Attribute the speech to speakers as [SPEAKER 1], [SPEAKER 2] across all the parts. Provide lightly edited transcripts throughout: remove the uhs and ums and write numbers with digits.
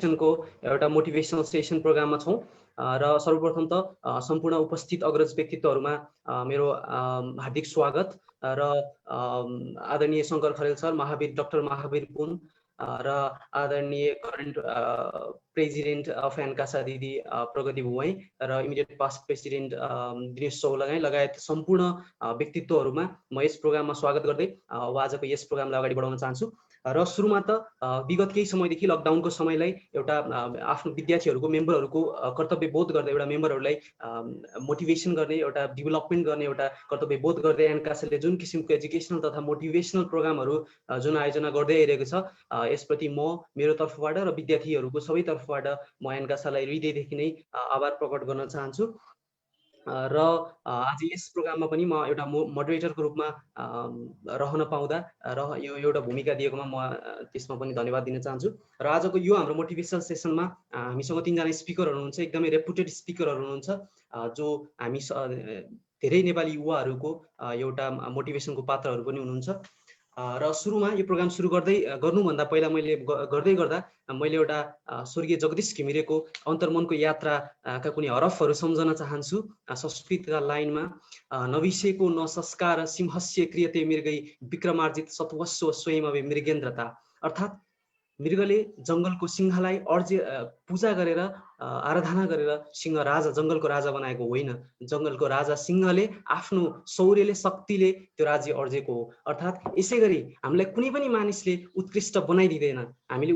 [SPEAKER 1] को एउटा motivational session प्रोग्राममा छौँ र सर्वप्रथम त सम्पूर्ण उपस्थित अग्रज व्यक्तित्वहरूमा मेरो हार्दिक स्वागत र आदरणीय शङ्कर खरेल सर, डाक्टर महावीर पुन र आदरणीय करेन्ट प्रेसिडेन्ट अफ एन्कासा दिदी प्रगति भुवाई र immediate past president Dinesh Chaulagain लगायत सम्पूर्ण व्यक्तित्वहरूमा म यस प्रोग्राममा स्वागत गर्दै आजको यस प्रोग्रामलाई अगाडि बढाउन चाहन्छु। र सुरुमा त विगत केही समयदेखि लकडाउनको समयलाई एउटा आफ्नो विद्यार्थीहरूको मेम्बरहरूको कर्तव्य बोध गर्दै एउटा मेम्बरहरूलाई मोटिभेसन गर्ने, एउटा डेभलपमेन्ट गर्ने एउटा कर्तव्य बोध गर्दै एन्कासाले जुन किसिमको एजुकेसनल तथा मोटिभेसनल प्रोग्रामहरू जुन आयोजना गर्दै आइरहेको छ, यसप्रति म मेरो तर्फबाट र विद्यार्थीहरूको सबै तर्फबाट म एन्कासालाई हृदयदेखि नै आभार प्रकट गर्न चाहन्छु। र आज यस प्रोग्राममा पनि म एउटा मोडरेटरको रूपमा रहन पाउँदा र यो एउटा भूमिका दिएकोमा म त्यसमा पनि धन्यवाद दिन चाहन्छु। र आजको यो हाम्रो मोटिभेसनल सेसनमा हामीसँग 3 जना स्पिकरहरू हुनुहुन्छ, एकदमै रेपुटेड स्पिकरहरू हुनुहुन्छ, जो हामी धेरै नेपाली युवाहरूको एउटा मोटिभेसनको पात्रहरू पनि हुनुहुन्छ। र सुरुमा यो प्रोग्राम सुरु गर्नुभन्दा पहिला मैले एउटा स्वर्गीय जगदीश घिमिरेको अन्तर्मनको यात्राका कुनै हरफहरू सम्झन चाहन्छु। संस्कृतका लाइनमा नविसेको न संस्कार सिंहस्य क्रियते मृगै विक्रमार्जित सत्वस्व स्वयमवे मृगेन्द्रता, अर्थात् मृगले जङ्गलको सिंहलाई पूजा गरेर आराधना गरेर सिंह राजा, जङ्गलको राजा बनाएको होइन, जङ्गलको राजा सिंहले आफ्नो शौर्यले शक्तिले त्यो राज्य अर्जेको हो। अर्थात् यसै गरी हामीलाई कुनै पनि मानिसले उत्कृष्ट बनाइदिँदैन, हामीलाई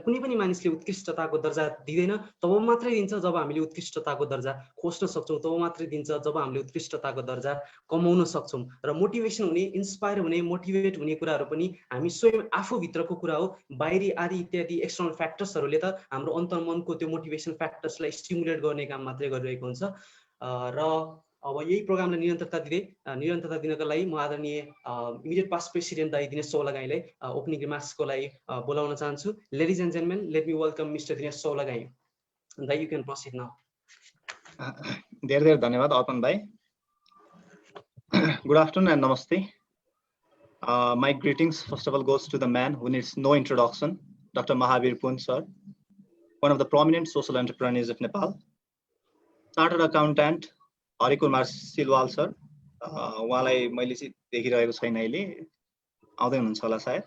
[SPEAKER 1] कुनै पनि मानिसले उत्कृष्टताको दर्जा दिँदैन, तब मात्रै दिन्छ जब हामीले उत्कृष्टताको दर्जा खोज्न सक्छौँ, तब मात्रै दिन्छ जब हामीले उत्कृष्टताको दर्जा कमाउन सक्छौँ। र मोटिभेसन हुने, इन्सपायर हुने, मोटिभेट हुने कुराहरू पनि हामी स्वयं आफूभित्रको कुरा हो। बाहिरी आदि इत्यादि एक्सटर्नल फ्याक्टर्सहरूले त हाम्रो अन्तर्मनको त्यो मोटिभेसन फ्याक्टर्सलाई स्टिमुलेट गर्ने काम मात्रै गरिरहेको हुन्छ। र अब यही प्रोग्रामलाई निरन्तरता दिनको लागि म आदरणीय इमिडिएट पास्ट प्रेसिडेन्ट दाइ दिनेश चौलागाईलाई ओपनिङ रिमार्क्सको लागि बोलाउन चाहन्छु। Ladies and gentlemen, let me welcome mister Dinesh Chaulagain. दाइ, यु क्यान प्रोसिड नाउ।
[SPEAKER 2] धेरै धेरै धन्यवाद अर्पण भाइ। गुड आफ्टरनुन एन्ड नमस्ते। My greetings first of all goes to the man who needs no introduction, Dr. Mahavir Pun sir, one of the prominent social entrepreneurs of Nepal, chartered accountant Harikumar Silwal sir, उहाँलाई मैले चाहिँ देखिरहेको छैन अहिले, आउँदै हुनुहुन्छ होला सायद,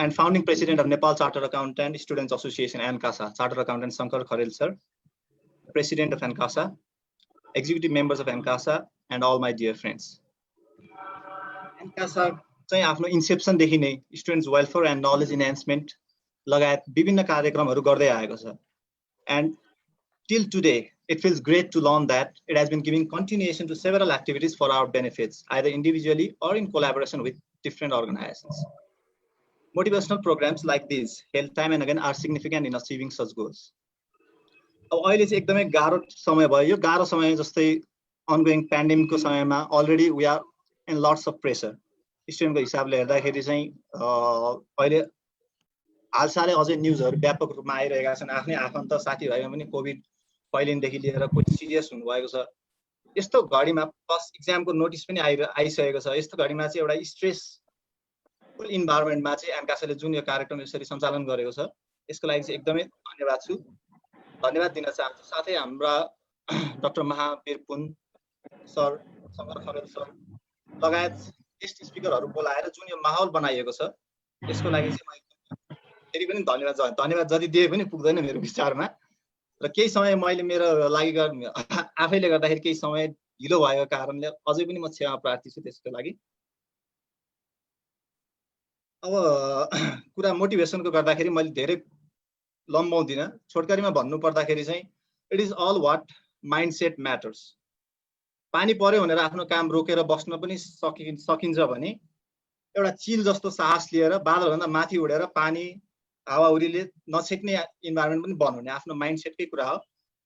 [SPEAKER 2] and founding president of Nepal Chartered Accountant Students Association ANCASA, Chartered Accountant Shankar Kharel sir, president of ANCASA, executive members of ANCASA, and all my dear friends. ANCASA चाहिँ आफ्नो इन्सेप्सन देखि नै students welfare and knowledge enhancement लगायत विभिन्न कार्यक्रमहरू गर्दै आएको छ। And till today, it feels great to learn that it has been giving continuation to several activities for our benefits, either individually or in collaboration with different organizations. Motivational programs like these, held time and again, are significant in achieving such goals. अब अहिले चाहिँ एकदमै गाह्रो समय भयो। यो गाह्रो समय जस्तै ongoing pandemic को समयमा already we are in lots of pressure. स्टुडेन्टको हिसाबले हेर्दाखेरि चाहिँ अहिले हालसालै अझै न्युजहरू व्यापक रूपमा आइरहेका छन्। आफ्नै आफन्त साथीभाइमा पनि कोभिड फैलिनदेखि लिएर कोही सिरियस हुनुभएको छ। यस्तो घडीमा प्लस इक्जामको नोटिस पनि आइसकेको छ। यस्तो घडीमा चाहिँ एउटा स्ट्रेसफुल इन्भाइरोमेन्टमा चाहिँ एन्कासाले जुन यो कार्यक्रम यसरी सञ्चालन गरेको छ, यसको लागि चाहिँ एकदमै धन्यवाद दिन चाहन्छु। साथै हाम्रा doctor Mahavir Pun sir, Shankar Kharel sir लगायत गेस्ट स्पिकरहरू बोलाएर जुन यो माहौल बनाइएको छ, यसको लागि चाहिँ म फेरि पनि धन्यवाद जति दिए पनि पुग्दैन मेरो विचारमा। र केही समय मैले मेरो लागि आफैले गर्दाखेरि केही समय ढिलो भएको कारणले अझै पनि म क्षमा प्रार्थी छु त्यसको लागि। अब कुरा मोटिभेसनको गर्दाखेरि मैले धेरै लम्बाउँदिन। छोटकरीमा भन्नु पर्दाखेरि चाहिँ it is all what mindset matters. पानी पर्यो भनेर आफ्नो काम रोकेर बस्न पनि सकिन्छ भने एउटा चिल जस्तो साहस लिएर बादलभन्दा माथि उडेर पानी हावाहुरीले नछेक्ने इन्भाइरोमेन्ट पनि बनाउने आफ्नो माइन्डसेटकै कुरा हो।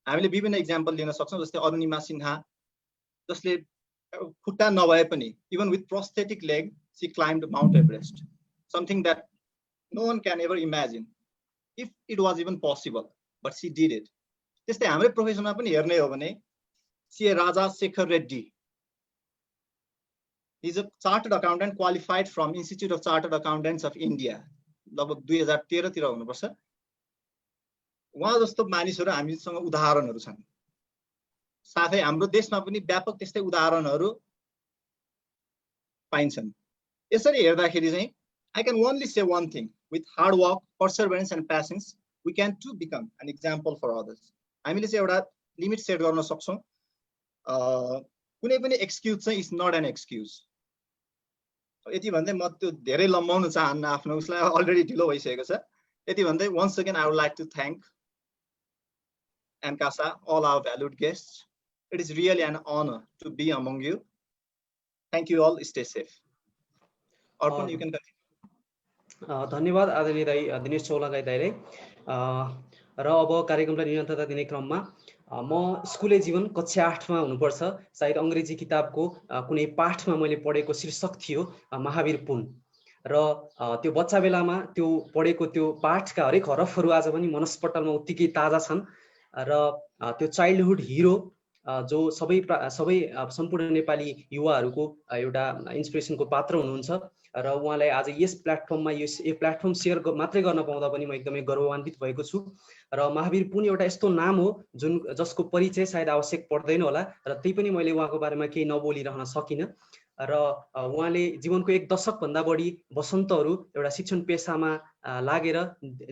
[SPEAKER 2] हामीले विभिन्न इक्जाम्पल लिन सक्छौँ, जस्तै अरुणिमा सिन्हा जसले खुट्टा नभए पनि even with prosthetic leg she climbed Mount Everest, something that no one can ever imagine if it was even possible, but she did it. त्यस्तै हाम्रै प्रोफेसनमा पनि हेर्ने हो भने C.A. Raja Shekhar Reddy, he is a chartered accountant qualified from Institute of Chartered Accountants of India, लगभग 2013 तिर हुनुपर्छ। उहाँ जस्तो मानिसहरू हामीसँग उदाहरणहरू छन्। साथै हाम्रो देशमा पनि व्यापक त्यस्तै उदाहरणहरू पाइन्छन्। यसरी हेर्दाखेरि चाहिँ I can only say one thing: with hard work, perseverance and patience, we can too become an example for others. हामीले चाहिँ एउटा लिमिट सेट गर्न सक्छौं। कुनै पनि एक्सक्युज चाहिँ इज नट एन एक्सक्युज। यति भन्दै म त्यो धेरै लम्बाउन चाहन्न, आफ्नो उसलाई अलरेडी ढिलो भइसकेको छ। यति भन्दै once again I would like to thank Ankasa, all our valued guests. It is really an honor to be among you. Thank you all. Stay safe. Arpan, you can continue.
[SPEAKER 1] धन्यवाद आदरणीय दाइ दिनेश चौलागाई दाइले। र अब कार्यक्रमलाई निरन्तरता दिने क्रममा म स्कुले जीवन कक्षा 8मा हुनुपर्छ, सायद अंग्रेजी किताबको कुनै पाठमा मैले पढेको शीर्षक थियो महावीर पुन। र त्यो बच्चा बेलामा त्यो पढेको त्यो पाठका हरेक हरफहरू आज पनि मनस्पटलमा उत्तिकै ताजा छन्। र त्यो चाइल्डहुड हिरो जो सबै सम्पूर्ण नेपाली युवाहरूको एउटा इन्स्पिरेसनको पात्र हुनुहुन्छ। र उहाँलाई आज यस प्लेटफर्ममा यो प्लेटफर्म सेयर मात्रै गर्न पाउँदा पनि म एकदमै गर्वान्वित भएको छु। र महावीर पुन एउटा यस्तो नाम हो जसको परिचय सायद आवश्यक पर्दैन होला, र त्यही पनि मैले उहाँको बारेमा केही नबोलिरहन सकिनँ। र उहाँले जीवनको 1 दशकभन्दा बढी वसन्तहरू एउटा शिक्षण पेसामा लागेर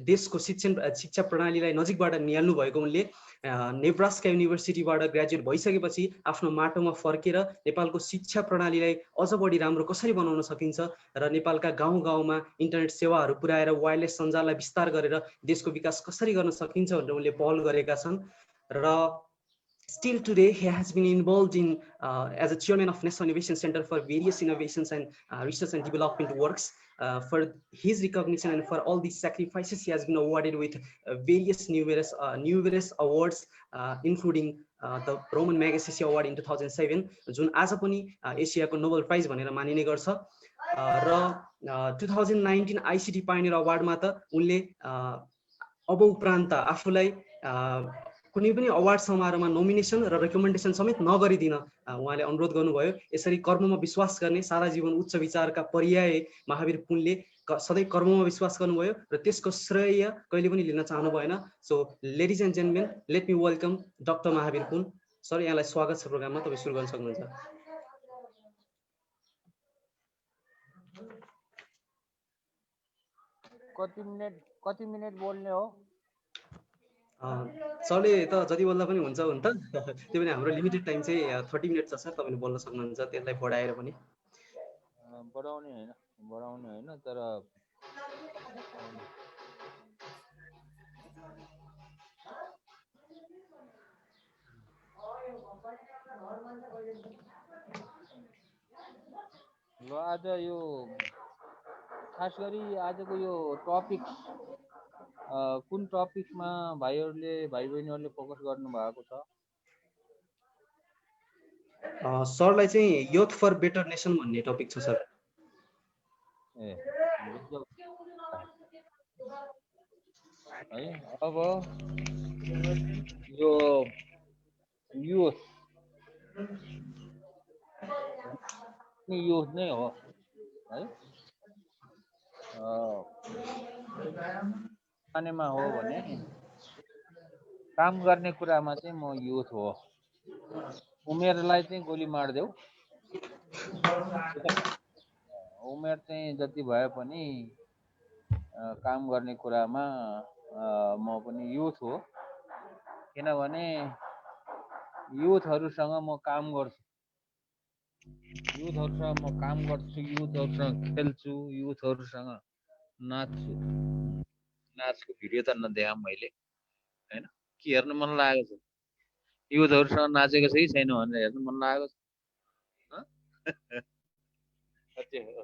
[SPEAKER 1] देशको शिक्षा प्रणालीलाई नजिकबाट निहाल्नु भएको उनले नेब्रास्का युनिभर्सिटीबाट ग्रेजुएट भइसकेपछि आफ्नो माटोमा फर्केर नेपालको शिक्षा प्रणालीलाई अझ बढी राम्रो कसरी बनाउन सकिन्छ र नेपालका गाउँ गाउँमा इन्टरनेट सेवाहरू पुर्याएर वायरलेस सञ्जाललाई विस्तार गरेर देशको विकास कसरी गर्न सकिन्छ भनेर उनले पहल गरेका छन्। र still today he has been involved in as a chairman of National Innovation Center for various innovations and research and development works. For his recognition and for all these sacrifices, he has been awarded with various numerous awards, including the Roman Magsaysay Award in 2007, जुन आज पनि एसियाको Nobel price भनेर मानिने गर्छ। र 2019 ICT Pioneer अवार्डमा त उनले अब उपरान्त आफूलाई कुनै पनि अवार्ड समारोहमा नोमिनेसन र रेकमेन्डेसन समेत नगरिदिन उहाँले अनुरोध गर्नुभयो। यसरी कर्ममा विश्वास गर्ने, सारा जीवन उच्च विचारका पर्याय महावीर पुनले सधैँ कर्ममा विश्वास गर्नुभयो र त्यसको श्रेय कहिले पनि लिन चाहनु भएन। So ladies and gentlemen, let me welcome doctor Mahavir Pun sir. यहाँलाई स्वागत छ प्रोग्राममा, तपाईँ सुरु गर्न सक्नुहुन्छ।
[SPEAKER 3] कति मिनेट बोल्ने हो?
[SPEAKER 1] सरले त जति बोल्दा पनि हुन्छ हुन त, त्यो पनि हाम्रो लिमिटेड टाइम चाहिँ 30 मिनट छ सर। तपाईँले बोल्न सक्नुहुन्छ, त्यसलाई बढाएर पनि।
[SPEAKER 3] बढाउने होइन तर ल आज यो खास गरी आजको यो टपिक कुन टपिकमा भाइ बहिनीहरूले फोकस गर्नु भएको छ?
[SPEAKER 1] सरलाई चाहिँ युथ फर बेटर नेसन भन्ने टपिक छ सर।
[SPEAKER 3] है अब यो युथ नै हो है। खानेमा हो भने काम गर्ने कुरामा चाहिँ म युथ हो। उमेरलाई चाहिँ गोली मार्देऊ, उमेर चाहिँ जति भए पनि काम गर्ने कुरामा म पनि युथ हो। किनभने युथहरूसँग म काम गर्छु, युथहरूसँग खेल्छु, युथहरूसँग नाच्छु। नाचको भिडियो त नदेखाम मैले हैन, के हेर्न मन लागेको छ? युथहरूसँग नाचेको छ कि छैन भनेर हेर्न मन लागेको छ।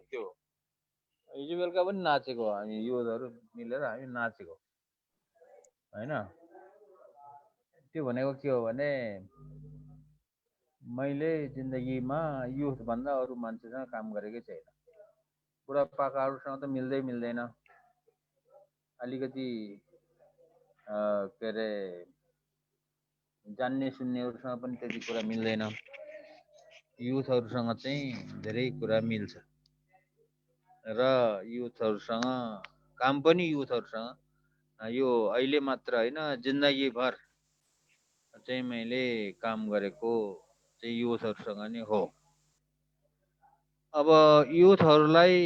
[SPEAKER 3] त्यो हिजो बेलुका पनि नाचेको हो हामी, युथहरू मिलेर हामी नाचेको हैन। त्यो भनेको के हो भने मैले जिन्दगीमा युथ भन्दा अरू मान्छेसँग काम गरेकै छैन। बुढापाकाहरूसँग त मिल्दैन, अलिकति के अरे जान्ने सुन्नेहरूसँग पनि त्यति कुरा मिल्दैन। युथहरूसँग चाहिँ धेरै कुरा मिल्छ र युथहरूसँग काम पनि युथहरूसँग यो अहिले मात्र होइन, जिन्दगीभर चाहिँ मैले काम गरेको चाहिँ युथहरूसँग नै हो। अब युथहरूलाई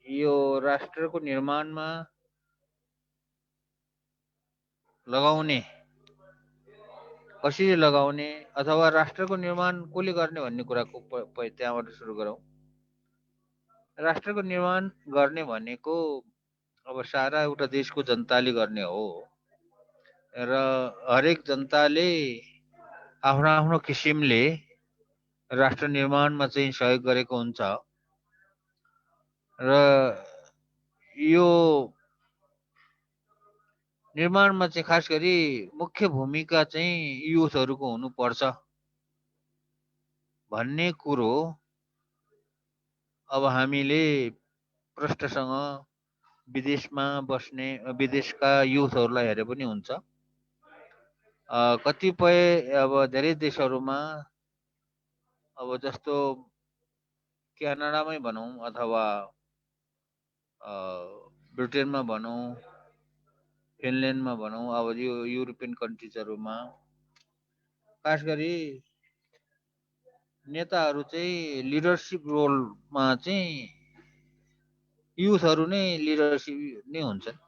[SPEAKER 3] यो राष्ट्रको निर्माणमा लगाउने, कसरी लगाउने अथवा राष्ट्रको निर्माण कसले गर्ने भन्ने कुराको त्यहाँबाट सुरु गरौँ। राष्ट्रको निर्माण गर्ने भनेको अब सारा एउटा देशको जनताले गर्ने हो र हरेक जनताले आफ्नो आफ्नो किसिमले राष्ट्र निर्माणमा चाहिँ सहयोग गरेको हुन्छ र यो निर्माणमा चाहिँ खास गरी मुख्य भूमिका चाहिँ युथहरूको हुनुपर्छ भन्ने कुरो अब हामीले प्रष्टसँग विदेशमा बस्ने विदेशका युथहरूलाई हेरे पनि हुन्छ। कतिपय अब धेरै देशहरूमा अब जस्तो क्यानाडामै भनौँ अथवा ब्रिटेनमा भनौँ, फिनल्यान्डमा भनौँ, अब यो युरोपियन कन्ट्रिजहरूमा खास गरी नेताहरू चाहिँ लिडरसिप रोलमा चाहिँ युथहरू नै लिडरसिप नै हुन्छन्।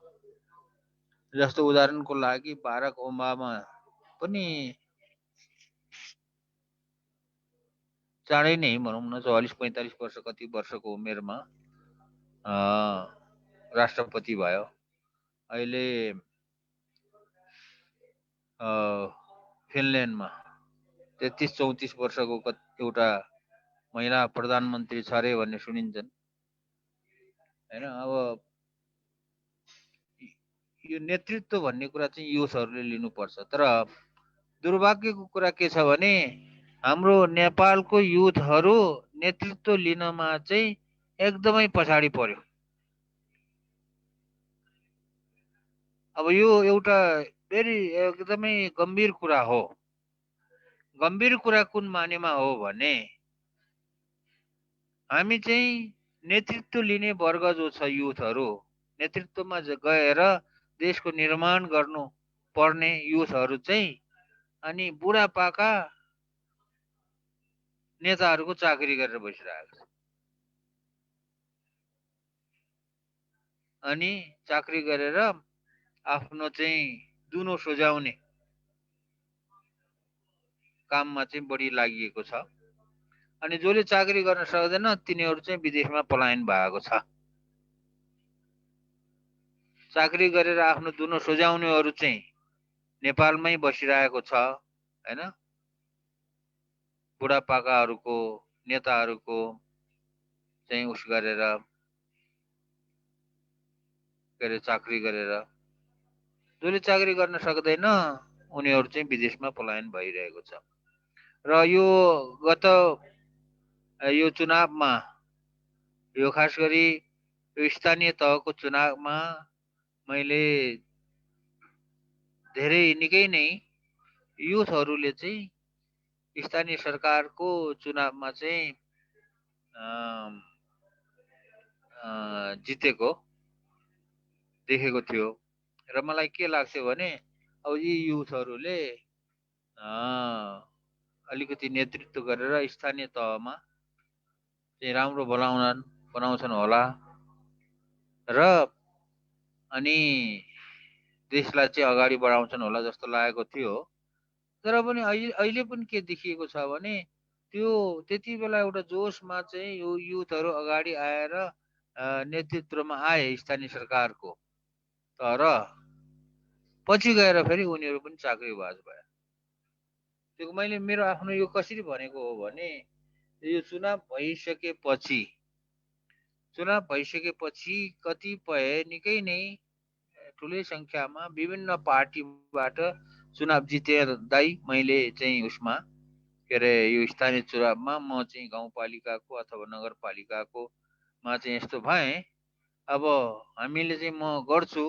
[SPEAKER 3] जस्तो उदाहरणको लागि बाराक ओबामा पनि चाँडै नै भनौँ न 44-45 वर्ष कति वर्षको उमेरमा राष्ट्रपति भयो। अहिले फिनल्यान्डमा 33-34 वर्षको एउटा महिला प्रधानमन्त्री छ अरे भन्ने सुनिन्छन् हैन। अब यो नेतृत्व भन्ने कुरा चाहिँ युथहरूले लिनुपर्छ। तर दुर्भाग्यको कुरा के छ भने हाम्रो नेपालको युथहरू नेतृत्व लिनमा चाहिँ एकदमै पछाडि पर्यो। अब यो एउटा एकदमै गम्भीर कुरा हो। गम्भीर कुरा कुन मानेमा हो भने हामी चाहिँ नेतृत्व लिने वर्ग जो छ युथहरू, नेतृत्वमा गएर देशको निर्माण गर्नु पर्ने युथहरू चाहिँ अनि बुढापाका नेताहरूको चाकरी गरेर बसिरहेको छ। अनि चाकरी गरेर आफ्नो चाहिँ दुनो सोझाउने काममा चाहिँ बढी लागिएको छ। अनि जसले चाकरी गर्न सक्दैन तिनीहरू चाहिँ विदेशमा पलायन भएको छ। चाकरी गरेर आफ्नो दुनो सोझाउनेहरू चाहिँ नेपालमै बसिरहेको छ हैन। बुढापाकाहरूको नेताहरूको चाहिँ उस गरेर चाकरी गरेर जसले चाकरी गर्न सक्दैन उनीहरू चाहिँ विदेशमा पलायन भइरहेको छ। र यो गत यो चुनावमा यो खास गरी यो स्थानीय तहको चुनावमा मैले धेरै निकै नै युथहरूले चाहिँ स्थानीय सरकारको चुनावमा चाहिँ जितेको देखेको थियो। र मलाई के लाग्थ्यो भने अब यी युथहरूले अलिकति नेतृत्व गरेर स्थानीय तहमा चाहिँ राम्रो बनाउँछन् होला र अनि देशलाई चाहिँ अगाडि बढाउँछन् होला जस्तो लागेको थियो। तर पनि अहिले पनि के देखिएको छ भने त्यो त्यति बेला एउटा जोसमा चाहिँ यो युथहरू अगाडि आएर नेतृत्वमा आए स्थानीय सरकारको, तर पछि गएर फेरि उनीहरू पनि चाकरीबाज भए। त्यो मैले मेरो आफ्नो यो कसरी भनेको हो भने यो चुनाव भइसकेपछि कतिपय निकै नै ठुलै संख्यामा विभिन्न पार्टीबाट चुनाव जितेदै मैले चाहिँ उसमा के अरे यो स्थानीय चुनावमा म चाहिँ गाउँपालिकाको अथवा नगरपालिकाको मा चाहिँ यस्तो भएँ। अब हामीले चाहिँ म गर्छु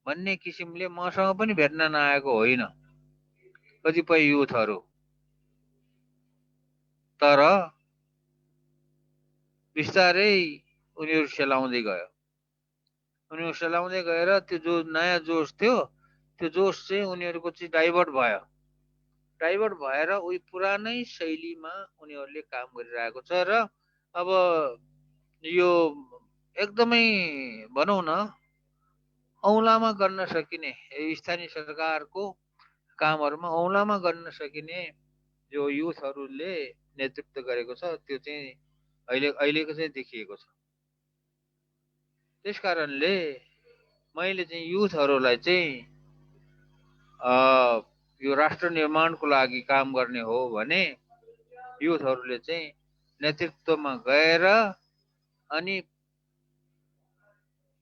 [SPEAKER 3] भन्ने किसिमले मसँग पनि भेट्न नआएको होइन कतिपय युथहरू, तर बिस्तारै उनीहरू सेलाउँदै गयो। अनि सेलाउँदै गएर त्यो जो नयाँ जोस थियो त्यो जोस चाहिँ उनीहरूको चाहिँ डाइभर्ट भयो। डाइभर्ट भएर उही पुरानै शैलीमा उनीहरूले काम गरिरहेको छ र अब यो एकदमै भनौँ न औँलामा गर्न सकिने स्थानीय सरकारको कामहरूमा औँलामा गर्न सकिने जो युथहरूले नेतृत्व गरेको छ त्यो चाहिँ अहिलेको चाहिँ देखिएको छ। त्यस कारणले मैले चाहिँ युथहरूलाई चाहिँ यो राष्ट्र निर्माणको लागि काम गर्ने हो भने युथहरूले चाहिँ नेतृत्वमा गएर अनि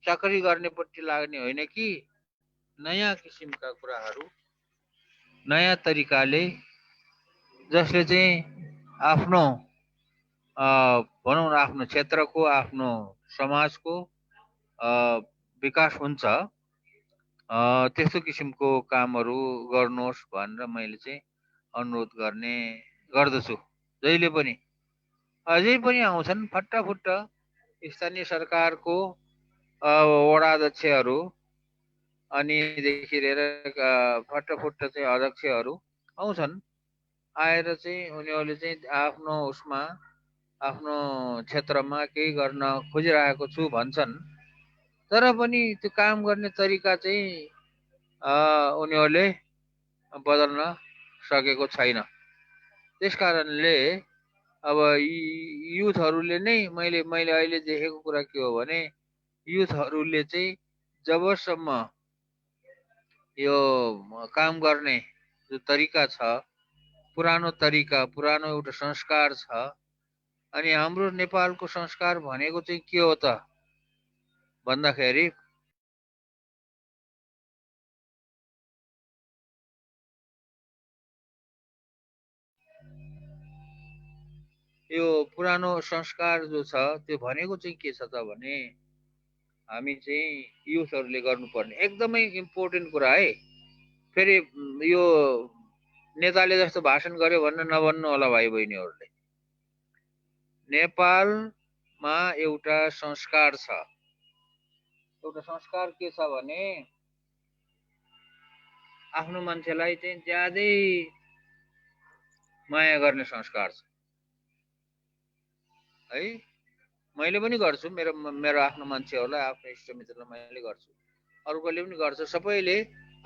[SPEAKER 3] चाकरी गर्नेपट्टि लाग्ने होइन कि नयाँ किसिमका कुराहरू नयाँ तरिकाले जसले चाहिँ आफ्नो भनौँ न आफ्नो क्षेत्रको आफ्नो समाजको विकास हुन्छ त्यस्तो किसिमको कामहरू गर्नुहोस् भनेर मैले चाहिँ अनुरोध गर्ने गर्दछु। जहिले पनि अझै पनि आउँछन् फट्टाफुट्ट स्थानीय सरकारको वडा अध्यक्षहरू अनिदेखि लिएर फट्टाफुट्ट चाहिँ अध्यक्षहरू आउँछन्। आएर चाहिँ उनीहरूले चाहिँ आफ्नो उसमा आफ्नो क्षेत्रमा केही गर्न खोजिरहेको छु भन्छन्। तर पनि त्यो काम गर्ने तरिका चाहिँ उनीहरूले बदल्न सकेको छैन। त्यस कारणले अब युथहरूले नै मैले अहिले देखेको कुरा के हो भने युथहरूले चाहिँ जबसम्म यो काम गर्ने जो तरिका छ पुरानो तरिका पुरानो एउटा संस्कार छ। अनि हाम्रो नेपालको संस्कार भनेको चाहिँ के हो त भन्दाखेरि यो पुरानो संस्कार जो छ त्यो भनेको चाहिँ के छ त भने हामी चाहिँ युथहरूले गर्नुपर्ने एकदमै इम्पोर्टेन्ट कुरा है। फेरि यो नेताले जस्तो भाषण गर्यो भनेर नभन्नु होला भाइ बहिनीहरूले। नेपालमा एउटा संस्कार छ। एउटा संस्कार के छ भने आफ्नो मान्छेलाई चाहिँ ज्यादै माया गर्ने संस्कार छ है। मैले पनि गर्छु, मेरो आफ्नो मान्छेहरूलाई आफ्नो इष्टमित्रलाई मैले गर्छु, अरूकोले पनि गर्छ। सबैले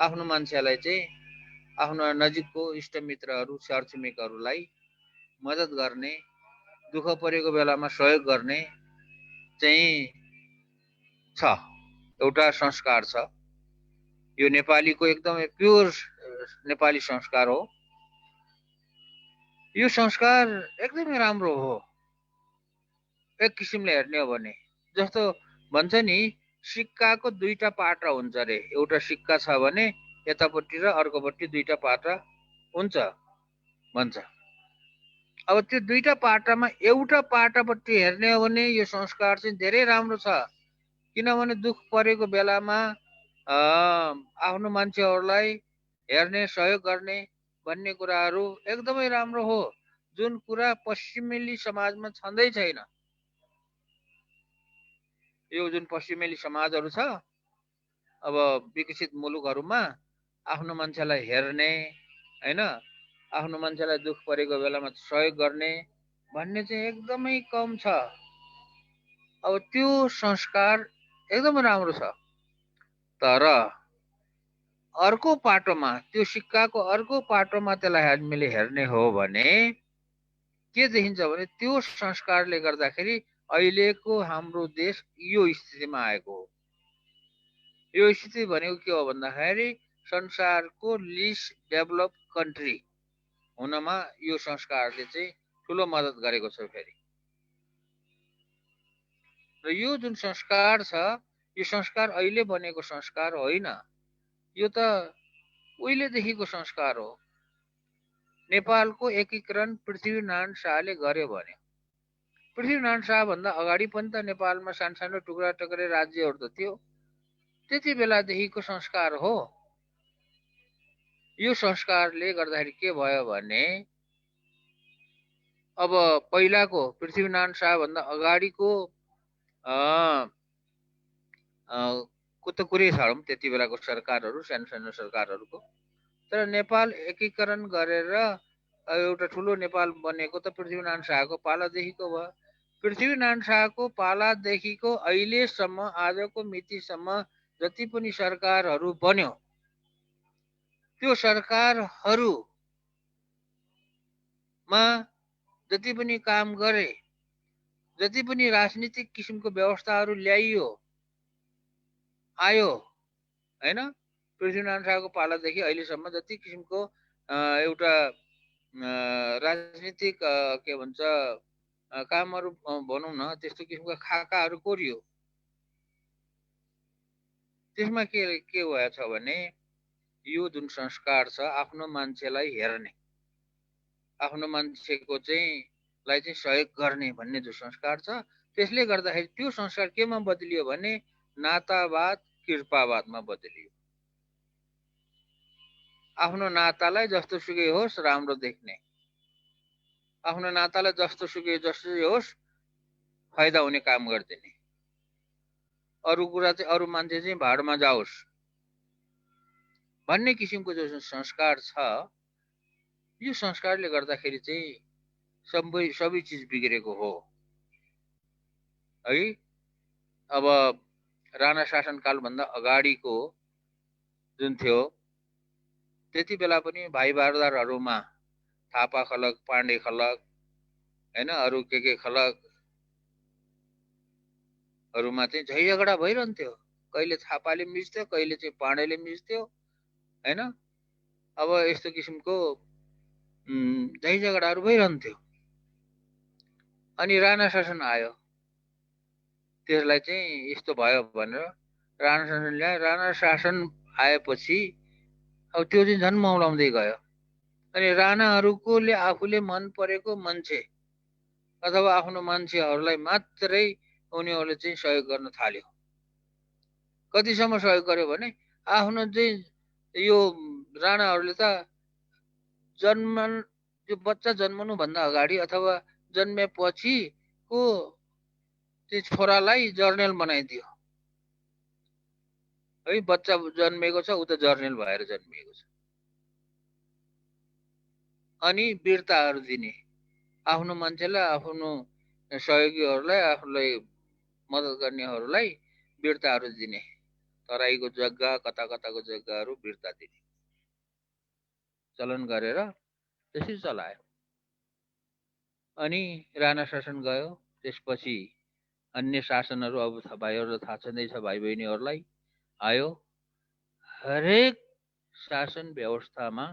[SPEAKER 3] आफ्नो मान्छेलाई चाहिँ आफ्नो नजिकको इष्टमित्रहरू छरछिमेकहरूलाई मद्दत गर्ने दुःख परेको बेलामा सहयोग गर्ने चाहिँ छ, एउटा संस्कार छ। यो नेपालीको एकदमै प्योर नेपाली संस्कार हो। यो संस्कार एकदमै राम्रो हो एक किसिमले हेर्ने हो भने। जस्तो भन्छ नि सिक्काको दुईटा पाटा हुन्छ रे, एउटा सिक्का छ भने यतापट्टि र अर्कोपट्टि दुईटा पाटा हुन्छ भन्छ। अब त्यो दुईटा पाटामा एउटा पाटापट्टि हेर्ने हो भने यो संस्कार चाहिँ धेरै राम्रो छ। किनभने दुःख परेको बेलामा आफ्नो मान्छेहरूलाई हेर्ने सहयोग गर्ने भन्ने कुराहरू एकदमै राम्रो हो, जुन कुरा पश्चिमेली समाजमा छँदै छैन। यो जुन पश्चिमेली समाजहरू छ अब विकसित मुलुकहरूमा आफ्नो मान्छेलाई हेर्ने हैन, आफ्नो मान्छेलाई दुःख परेको बेलामा सहयोग गर्ने भन्ने चाहिँ एकदमै कम छ। अब त्यो संस्कार एकदमै राम्रो छ। तर अर्को पाटोमा त्यो सिक्काको अर्को पाटोमा त्यसलाई हामीले हेर्ने हो भने के देखिन्छ भने त्यो संस्कारले गर्दाखेरि अहिलेको हाम्रो देश यो स्थितिमा आएको हो। यो स्थिति भनेको के हो भन्दाखेरि संसारको लिस्ट डेभलप कन्ट्री हुनमा यो संस्कारले चाहिँ ठुलो मद्दत गरेको छ। फेरि र यो जुन संस्कार छ यो संस्कार अहिले बनेको संस्कार होइन, यो त उहिलेदेखिको संस्कार हो। नेपालको एकीकरण पृथ्वीनारायण शाहले गर्यो भने पृथ्वीनारायण शाह भन्दा अगाडि पनि त नेपालमा सानो सानो टुक्रा टुक्रै राज्यहरू त थियो, त्यति बेलादेखिको संस्कार हो। यो संस्कारले गर्दाखेरि के भयो भने अब पहिलाको पृथ्वीनारायण शाह भन्दा अगाडिको को त कुरै छौँ त्यति बेलाको सरकारहरू, सानो सानो सरकारहरूको। तर नेपाल एकीकरण गरेर एउटा ठुलो नेपाल बनेको त पृथ्वीनारायण शाहको पालादेखिको भयो। पृथ्वीनारायण शाहको पालादेखिको अहिलेसम्म, आजको मितिसम्म जति पनि सरकारहरू बन्यो, त्यो सरकारहरूमा जति पनि काम गरे, जति पनि राजनीतिक किसिमको व्यवस्थाहरू ल्याइयो आयो हैन, पृथ्वीनारायण शाहको पालादेखि अहिलेसम्म जति किसिमको एउटा राजनीतिक के भन्छ कामहरू भनौँ न, त्यस्तो किसिमका खाकाहरू कोरियो। त्यसमा के भएछ भने यो जुन संस्कार छ आफ्नो मान्छेलाई हेर्ने, आफ्नो मान्छेको चाहिँ सहयोग गर्ने भन्ने जो संस्कार छ, त्यसले गर्दाखेरि त्यो संस्कार केमा बदलियो भने नातावाद कृपावादमा बदलियो। आफ्नो नातालाई जस्तो सुकै होस् राम्रो देख्ने, आफ्नो नातालाई जस्तो सुकै जस्तो होस् फाइदा हुने काम गरिदिने, अरू कुरा चाहिँ अरू मान्छे चाहिँ भाडमा जाओस् भन्ने किसिमको जो संस्कार छ, यो संस्कारले गर्दाखेरि चाहिँ सबै चिज बिग्रेको हो है। अब राणा शासनकाल भन्दा अगाडिको जुन थियो, त्यति बेला पनि भाइ बारदारहरूमा थापा खलक, पाण्डे खलक हैन, अरू के खलकहरूमा चाहिँ झै झगडा भइरहन्थ्यो। कहिले थापाले मिच्थ्यो, कहिले चाहिँ पाण्डेले मिच्थ्यो हैन। अब यस्तो किसिमको झै झगडाहरू भइरहन्थ्यो। अनि राणा शासन आयो, त्यसलाई चाहिँ यस्तो भयो भनेर राणा शासन ल्यायो। राणा शासन आएपछि अब त्यो चाहिँ झन् मौलाउँदै गयो। अनि राणाहरूकोले आफूले मन परेको मान्छे अथवा आफ्नो मान्छेहरूलाई मात्रै उनीहरूले चाहिँ सहयोग गर्न थाल्यो। कतिसम्म सहयोग गर्यो भने आफ्नो चाहिँ यो राणाहरूले त त्यो बच्चा जन्मनु भन्दा अगाडि अथवा जन्मेपछिको त्यो छोरालाई जर्नेल बनाइदियो है। बच्चा जन्मेको छ, ऊ त जर्नेल भएर जन्मिएको छ। अनि वीरताहरू दिने, आफ्नो मान्छेलाई, आफ्नो सहयोगीहरूलाई, आफूलाई मद्दत गर्नेहरूलाई वीरताहरू दिने, तराईको जग्गा कता कताको जग्गाहरू वीरता दिने चलन गरेर त्यसरी चलायो। अनि राणा शासन गयो, त्यसपछि अन्य शासनहरू अब भाइहरूलाई थाहा छँदैछ, भाइ बहिनीहरूलाई आयो। हरेक शासन व्यवस्थामा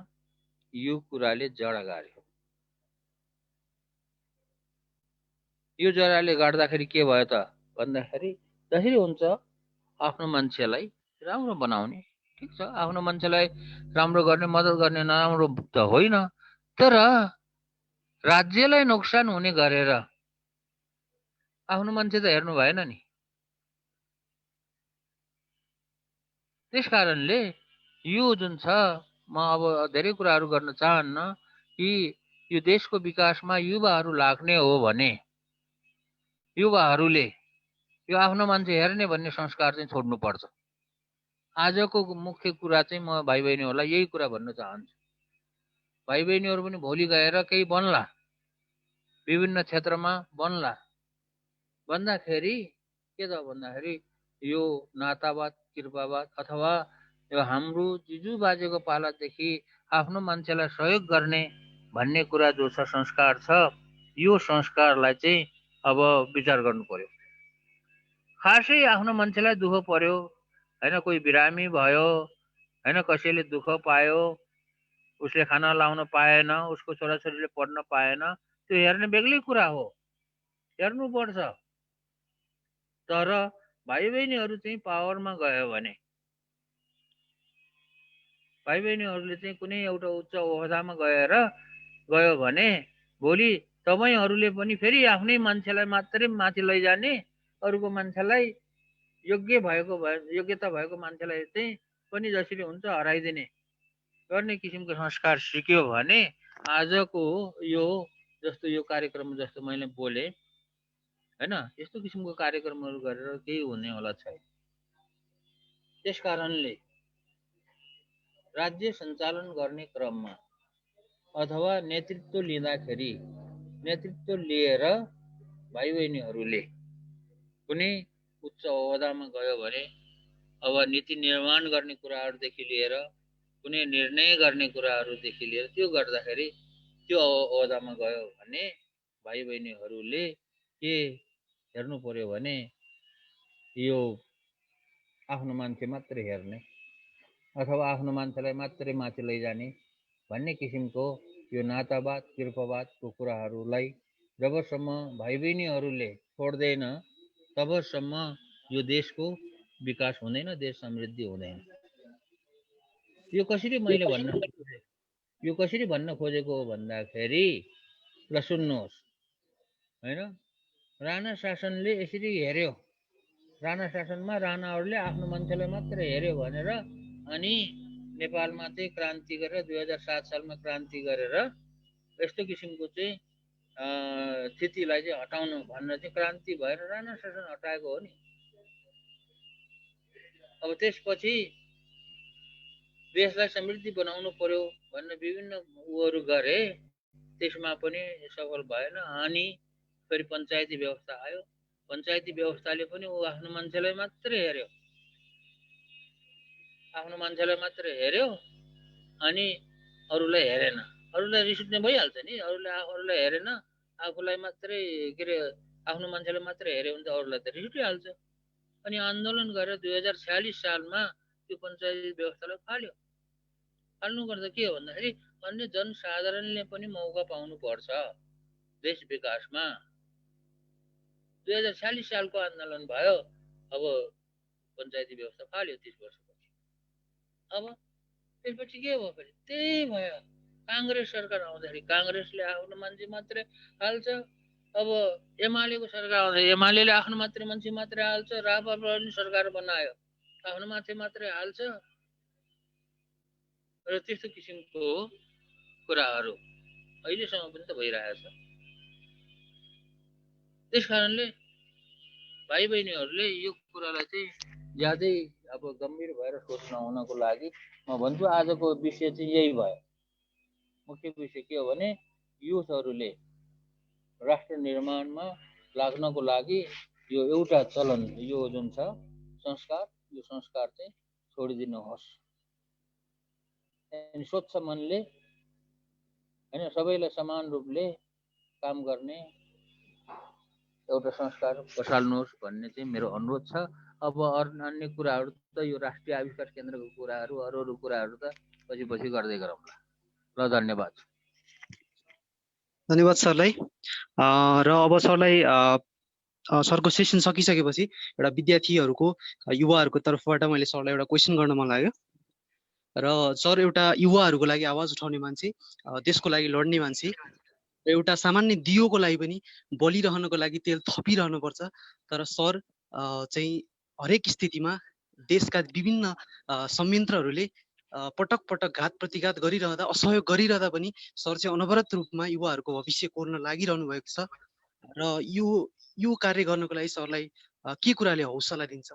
[SPEAKER 3] यो कुराले जड गार्यो। यो जराले गाड्दाखेरि के भयो त भन्दाखेरि जसरी हुन्छ आफ्नो मान्छेलाई राम्रो बनाउने, ठिक छ, आफ्नो मान्छेलाई राम्रो गर्ने, मद्दत गर्ने नराम्रो त होइन, तर राज्यलाई नोक्सान हुने गरेर आफ्नो मान्छे त हेर्नु भएन नि। त्यस कारणले यो जुन छ, म अब धेरै कुराहरू गर्न चाहन्न कि यो देशको विकासमा युवाहरू लाग्ने हो भने युवाहरूले यो आफ्नो मान्छे हेर्ने भन्ने संस्कार चाहिँ छोड्नु पर्छ। आजको मुख्य कुरा चाहिँ म भाइ बहिनीहरूलाई यही कुरा भन्न चाहन्छु। भाइ बहिनीहरू पनि भोलि गएर केही बन्ला, विभिन्न क्षेत्रमा बन्ला भन्दाखेरि के त भन्दाखेरि यो नातावाद कृपावाद अथवा यो हाम्रो जिजु बाजेको पालादेखि आफ्नो मान्छेलाई सहयोग गर्ने भन्ने कुरा जो छ, संस्कार छ, यो संस्कारलाई चाहिँ अब विचार गर्नु पर्यो। खासै आफ्नो मान्छेलाई दुःख पर्यो हैन, कोही बिरामी भयो हैन, कसैले दुःख पायो, उसले खाना लाउन पाएन, उसको छोराछोरीले पढ्न पाएन, त्यो हेर्ने बेग्लै कुरा हो, हेर्नुपर्छ। तर भाइ बहिनीहरू चाहिँ पावरमा गयो भने, भाइ बहिनीहरूले चाहिँ कुनै एउटा उच्च ओहदामा गयो भने भोलि तपाईँहरूले पनि फेरि आफ्नै मान्छेलाई मात्रै माथि लैजाने, अरूको मान्छेलाई योग्यता भएको मान्छेलाई चाहिँ पनि जसरी हुन्छ हराइदिने गर्ने किसिमको संस्कार सिक्यो भने आजको यो जस्तो यो कार्यक्रम जस्तो मैले बोले हैन, यस्तो किसिमको कार्यक्रमहरू गरेर केही हुने होला छैन। त्यसकारणले राज्य सञ्चालन गर्ने क्रममा अथवा नेतृत्व लिँदाखेरि नेतृत्व लिएर भाइ बहिनीहरूले कुनै उच्च ओहदामा गयो भने अब नीति निर्माण गर्ने कुराहरूदेखि लिएर कुनै निर्णय गर्ने कुराहरूदेखि लिएर त्यो गर्दाखेरि त्यो ओहदामा गयो भने भाइ बहिनीहरूले के हेर्नु पर्यो भने यो आफ्नो मान्छे मात्रै हेर्ने अथवा आफ्नो मान्छेलाई मात्रै माथि लैजाने भन्ने किसिमको यो नातावाद कृपवादको कुराहरूलाई जबसम्म भाइ बहिनीहरूले छोड्दैन तबसम्म यो देशको विकास हुँदैन, देश समृद्धि हुँदैन। यो कसरी मैले भन्न खोजेको हो भन्दाखेरि ल सुन्नुहोस् हैन, राणा शासनले यसरी हेर्यो, राणा शासनमा राणाहरूले आफ्नो मान्छेलाई मात्रै हेर्यो भनेर अनि नेपालमा चाहिँ क्रान्ति गरेर 2007 सालमा क्रान्ति गरेर यस्तो किसिमको चाहिँ स्थितिलाई चाहिँ हटाउनु भनेर चाहिँ क्रान्ति भएर राणा शासन हटाएको हो नि। अब त्यसपछि देशलाई समृद्धि बनाउनु पर्यो भनेर विभिन्न उहरू गरे, त्यसमा पनि सफल भएन। अनि फेरि पञ्चायती व्यवस्था आयो, पञ्चायती व्यवस्थाले पनि ऊ आफ्नो मान्छेलाई मात्रै हेर्यो, आफ्नो मान्छेलाई मात्रै हेर्यो अनि अरूलाई हेरेन। अरूलाई रिस उठ्ने भइहाल्छ नि, अरूलाई हेरेन, आफूलाई मात्रै के अरे आफ्नो मान्छेलाई मात्रै हेर्यो भने त अरूलाई त रिस उठिहाल्छ। अनि आन्दोलन गरेर 2046 सालमा त्यो पञ्चायती व्यवस्थालाई फाल्यो। फाल्नु गर्दा के हो भन्दाखेरि अन्य जनसाधारणले पनि मौका पाउनुपर्छ देश विकासमा। 2046 सालको आन्दोलन भयो, अब पञ्चायती व्यवस्था फाल्यो 30 वर्षपछि। अब त्यसपछि के भयो फेरि त्यही भयो। काङ्ग्रेस सरकार आउँदाखेरि काङ्ग्रेसले आफ्नो मान्छे मात्रै हाल्छ, अब एमालेको सरकार आउँदा एमालेले आफ्नो मात्रै मान्छे मात्रै हाल्छ, राप्रपाले सरकार बनायो आफ्नो मान्छे मात्रै हाल्छ र त्यस्तो किसिमको कुराहरू अहिलेसम्म पनि त भइरहेछ। त्यसकारणले भाइ बहिनीहरूले यो कुरालाई चाहिँ ज्यादै अब गम्भीर भएर सोच्न हुनको लागि म भन्छु आजको विषय चाहिँ यही भयो। मुख्य विषय के हो भने युथहरूले राष्ट्र निर्माणमा लाग्नको लागि यो एउटा चलन, यो जुन छ संस्कार, यो संस्कार चाहिँ छोडिदिनुहोस्। अनि स्वच्छ मनले हैन सबैलाई समान रूपले काम गर्ने एउटा संस्कार बसाल्नुहोस् भन्ने चाहिँ मेरो अनुरोध छ। अब अन्य कुराहरू त यो राष्ट्रिय आविष्कार केन्द्रको कुराहरू अरू कुराहरू त पछि गर्दै गरौँला। ल धन्यवाद।
[SPEAKER 1] धन्यवाद सरलाई। र अब सरलाई सरको सेसन सकिसकेपछि एउटा विद्यार्थीहरूको युवाहरूको तर्फबाट मैले सरलाई एउटा क्वेसन गर्न मन लाग्यो। र सर एउटा युवाहरूको लागि आवाज उठाउने मान्छे, देशको लागि लड्ने मान्छे र एउटा सामान्य दियोको लागि पनि बलिरहनको लागि तेल थपिरहनुपर्छ। तर सर चाहिँ हरेक स्थितिमा देशका विभिन्न संयन्त्रहरूले पटक पटक घात प्रतिघात गरिरहँदा, असहयोग गरिरहँदा पनि सर चाहिँ अनवरत रूपमा युवाहरूको भविष्य कोर्न लागिरहनु भएको छ। र यो कार्य गर्नको लागि सरलाई के कुराले हौसला दिन्छ?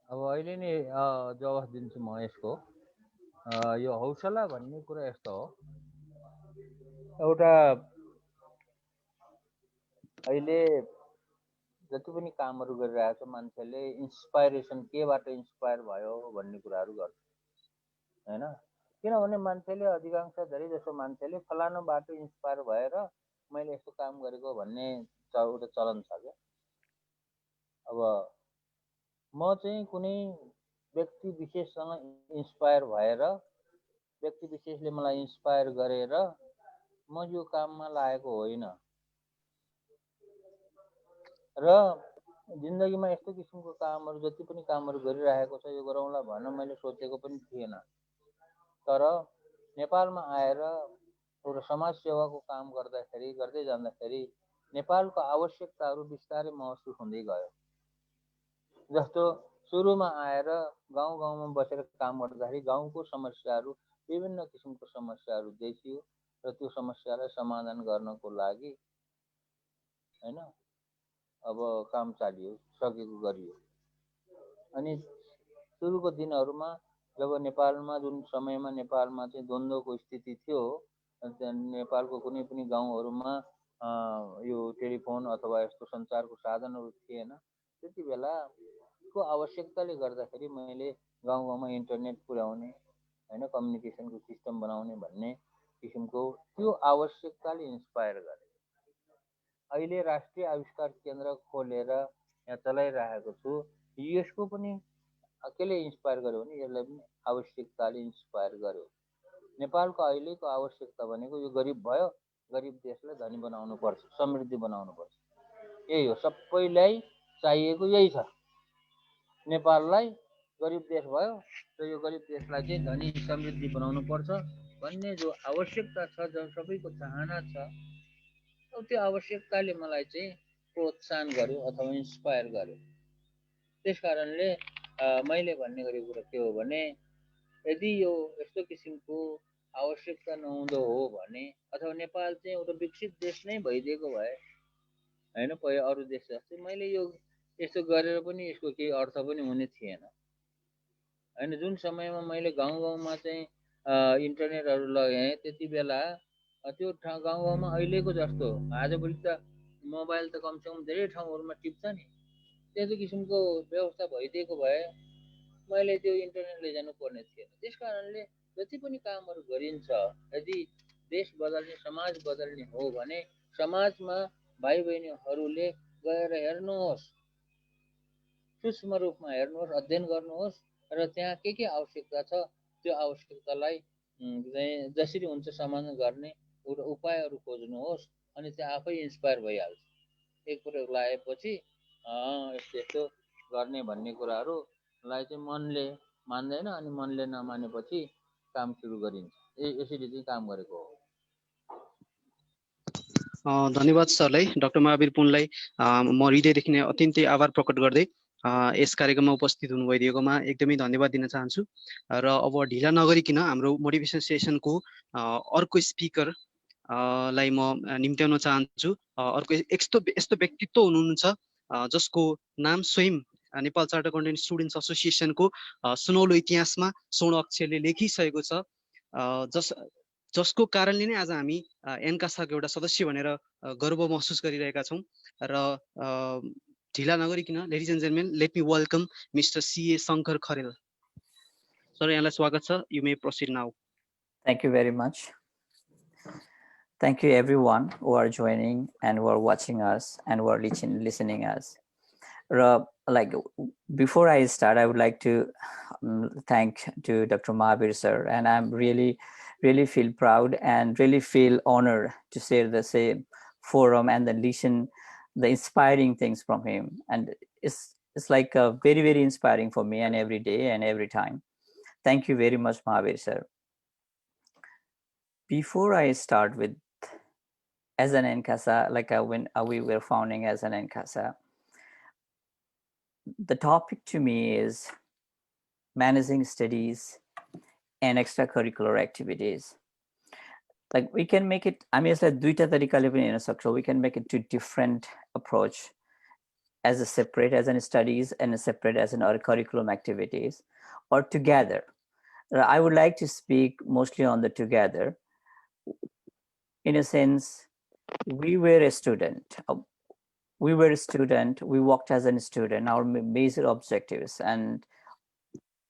[SPEAKER 3] अब अहिले नै जवाफ दिन्छु म यसको। यो हौसला भन्ने कुरा यस्तो हो, एउटा अहिले जति पनि कामहरू गरिरहेको छ मान्छेले इन्सपाइरेसन केबाट इन्सपायर भयो भन्ने कुराहरू गर्छ हैन। किनभने मान्छेले अधिकांश धेरै जसो मान्छेले फलानुबाट इन्सपायर भएर मैले यस्तो काम गरेको भन्ने एउटा चलन छ क्या। अब म चाहिँ कुनै व्यक्ति विशेषसँग इन्सपायर भएर व्यक्ति विशेषले मलाई इन्सपायर गरेर म यो काममा लागेको होइन। र जिन्दगीमा यस्तो किसिमको कामहरू जति पनि कामहरू गरिरहेको छ यो गरौँला भनेर मैले सोचेको पनि थिएन। तर नेपालमा आएर एउटा समाज सेवाको काम गर्दै जाँदाखेरि नेपालको आवश्यकताहरू बिस्तारै महसुस हुँदै गयो। जस्तो सुरुमा आएर गाउँमा बसेर काम गर्दाखेरि गाउँको समस्याहरू, विभिन्न किसिमको समस्याहरू देखियो र त्यो समस्यालाई समाधान गर्नको लागि हैन अब काम चालियो, सकेको गरियो। अनि सुरुको दिनहरूमा जब नेपालमा जुन समयमा नेपालमा चाहिँ द्वन्द्वको स्थिति थियो, नेपालको कुनै पनि गाउँहरूमा यो टेलिफोन अथवा यस्तो सञ्चारको साधनहरू थिएन। त्यति बेलाको आवश्यकताले गर्दाखेरि मैले गाउँ गाउँमा इन्टरनेट पुर्याउने होइन, कम्युनिकेसनको सिस्टम बनाउने भन्ने किसिमको त्यो आवश्यकताले इन्सपायर गरे। अहिले राष्ट्रिय आविष्कार केन्द्र खोलेर यहाँ चलाइरहेको छु। यसको पनि केले इन्सपायर गर्यो भने यसलाई पनि आवश्यकताले इन्सपायर गर्यो। नेपालको अहिलेको आवश्यकता भनेको यो गरिब भयो, गरिब देशलाई धनी बनाउनु पर्छ, समृद्धि बनाउनु पर्छ, यही हो। सबैलाई चाहिएको यही छ। नेपाललाई गरिब देश भयो र यो गरिब देशलाई चाहिँ धनी समृद्धि बनाउनु पर्छ भन्ने जो आवश्यकता छ, जो सबैको चाहना छ, त्यो आवश्यकताले मलाई चाहिँ प्रोत्साहन गर्यो अथवा इन्सपायर गर्यो। त्यस कारणले मैले भन्ने गरेको कुरा के हो भने यदि यो यस्तो किसिमको आवश्यकता नहुँदो हो भने अथवा नेपाल चाहिँ एउटा विकसित देश नै भइदिएको भए होइन, पहिला अरू देश जस्तै मैले यो यस्तो गरेर पनि यसको केही अर्थ पनि हुने थिएन होइन। जुन समयमा मैले गाउँ गाउँमा चाहिँ इन्टरनेटहरू लगाएँ त्यति बेला त्यो गाउँ गाउँमा अहिलेको जस्तो आजभोलि त मोबाइल त कमसेकम धेरै ठाउँहरूमा टिप्छ नि, त्यस्तो किसिमको व्यवस्था भइदिएको भए मैले त्यो इन्टरनेट लैजानु पर्ने थिएन। त्यस कारणले जति पनि कामहरू गरिन्छ, यदि देश बदल्ने, समाज बदल्ने हो भने समाजमा भाइ बहिनीहरूले गएर हेर्नुहोस्, सूक्ष्म रूपमा हेर्नुहोस्, अध्ययन गर्नुहोस् र त्यहाँ के आवश्यकता छ त्यो आवश्यकतालाई जसरी हुन्छ समाधान गर्ने एउटा उपायहरू खोज्नुहोस् अनि त्यो आफै इन्सपायर भइहाल्छ। एक प्रयोग लगाएपछि यस्तो यस्तो गर्ने भन्ने कुराहरूलाई चाहिँ मनले मान्दैन अनि मनले नमानेपछि काम सुरु गरिन्छ। यसरी चाहिँ काम गरेको हो।
[SPEAKER 1] धन्यवाद सरलाई, डाक्टर महावीर पुनलाई म हृदयदेखि नै अत्यन्तै आभार प्रकट गर्दै यस कार्यक्रममा उपस्थित हुनु भइदिएकोमा एकदमै धन्यवाद दिन चाहन्छु। र अब ढिला नगरिकन हाम्रो मोटिभेसन सेसनको अर्को स्पिकर लाई म निम्त्याउन चाहन्छु। अर्को यस्तो व्यक्तित्व हुनुहुन्छ जसको नाम स्वयं नेपाल चार्टर्ड अकाउन्टेन्ट स्टुडेन्ट्स एसोसिएसनको सुनौलो इतिहासमा स्वर्ण अक्षरले लेखिसकेको छ, जसको कारणले नै आज हामी एन्कासाको एउटा सदस्य भनेर गर्व महसुस गरिरहेका छौँ। र ढिला नगरिकन ladies and gentlemen, let me welcome mister CA Shankar Kharel. Sir, यहाँलाई स्वागत छ। You may processed now.
[SPEAKER 4] Thank you very much. Thank you everyone who are joining and who are watching us and who are listening us. Like before I start, I would like to thank to Dr. Mahavir sir, and I'm really feel proud and really feel honored to share the same forum and then listen the inspiring things from him. And it's like very inspiring for me and every day and every time. Thank you very much, Mahavir sir. Before I start with as an NCASA, like when we were founding as an NCASA, the topic to me is managing studies and extracurricular activities. Like we can make it, I mean, it's like duita tarikale pani hena sakchau. We can make it to different approach, as a separate as an studies and a separate as an curriculum activities, or together. I would like to speak mostly on the together. In a sense, we were a student. We worked as a student. Our major objectives and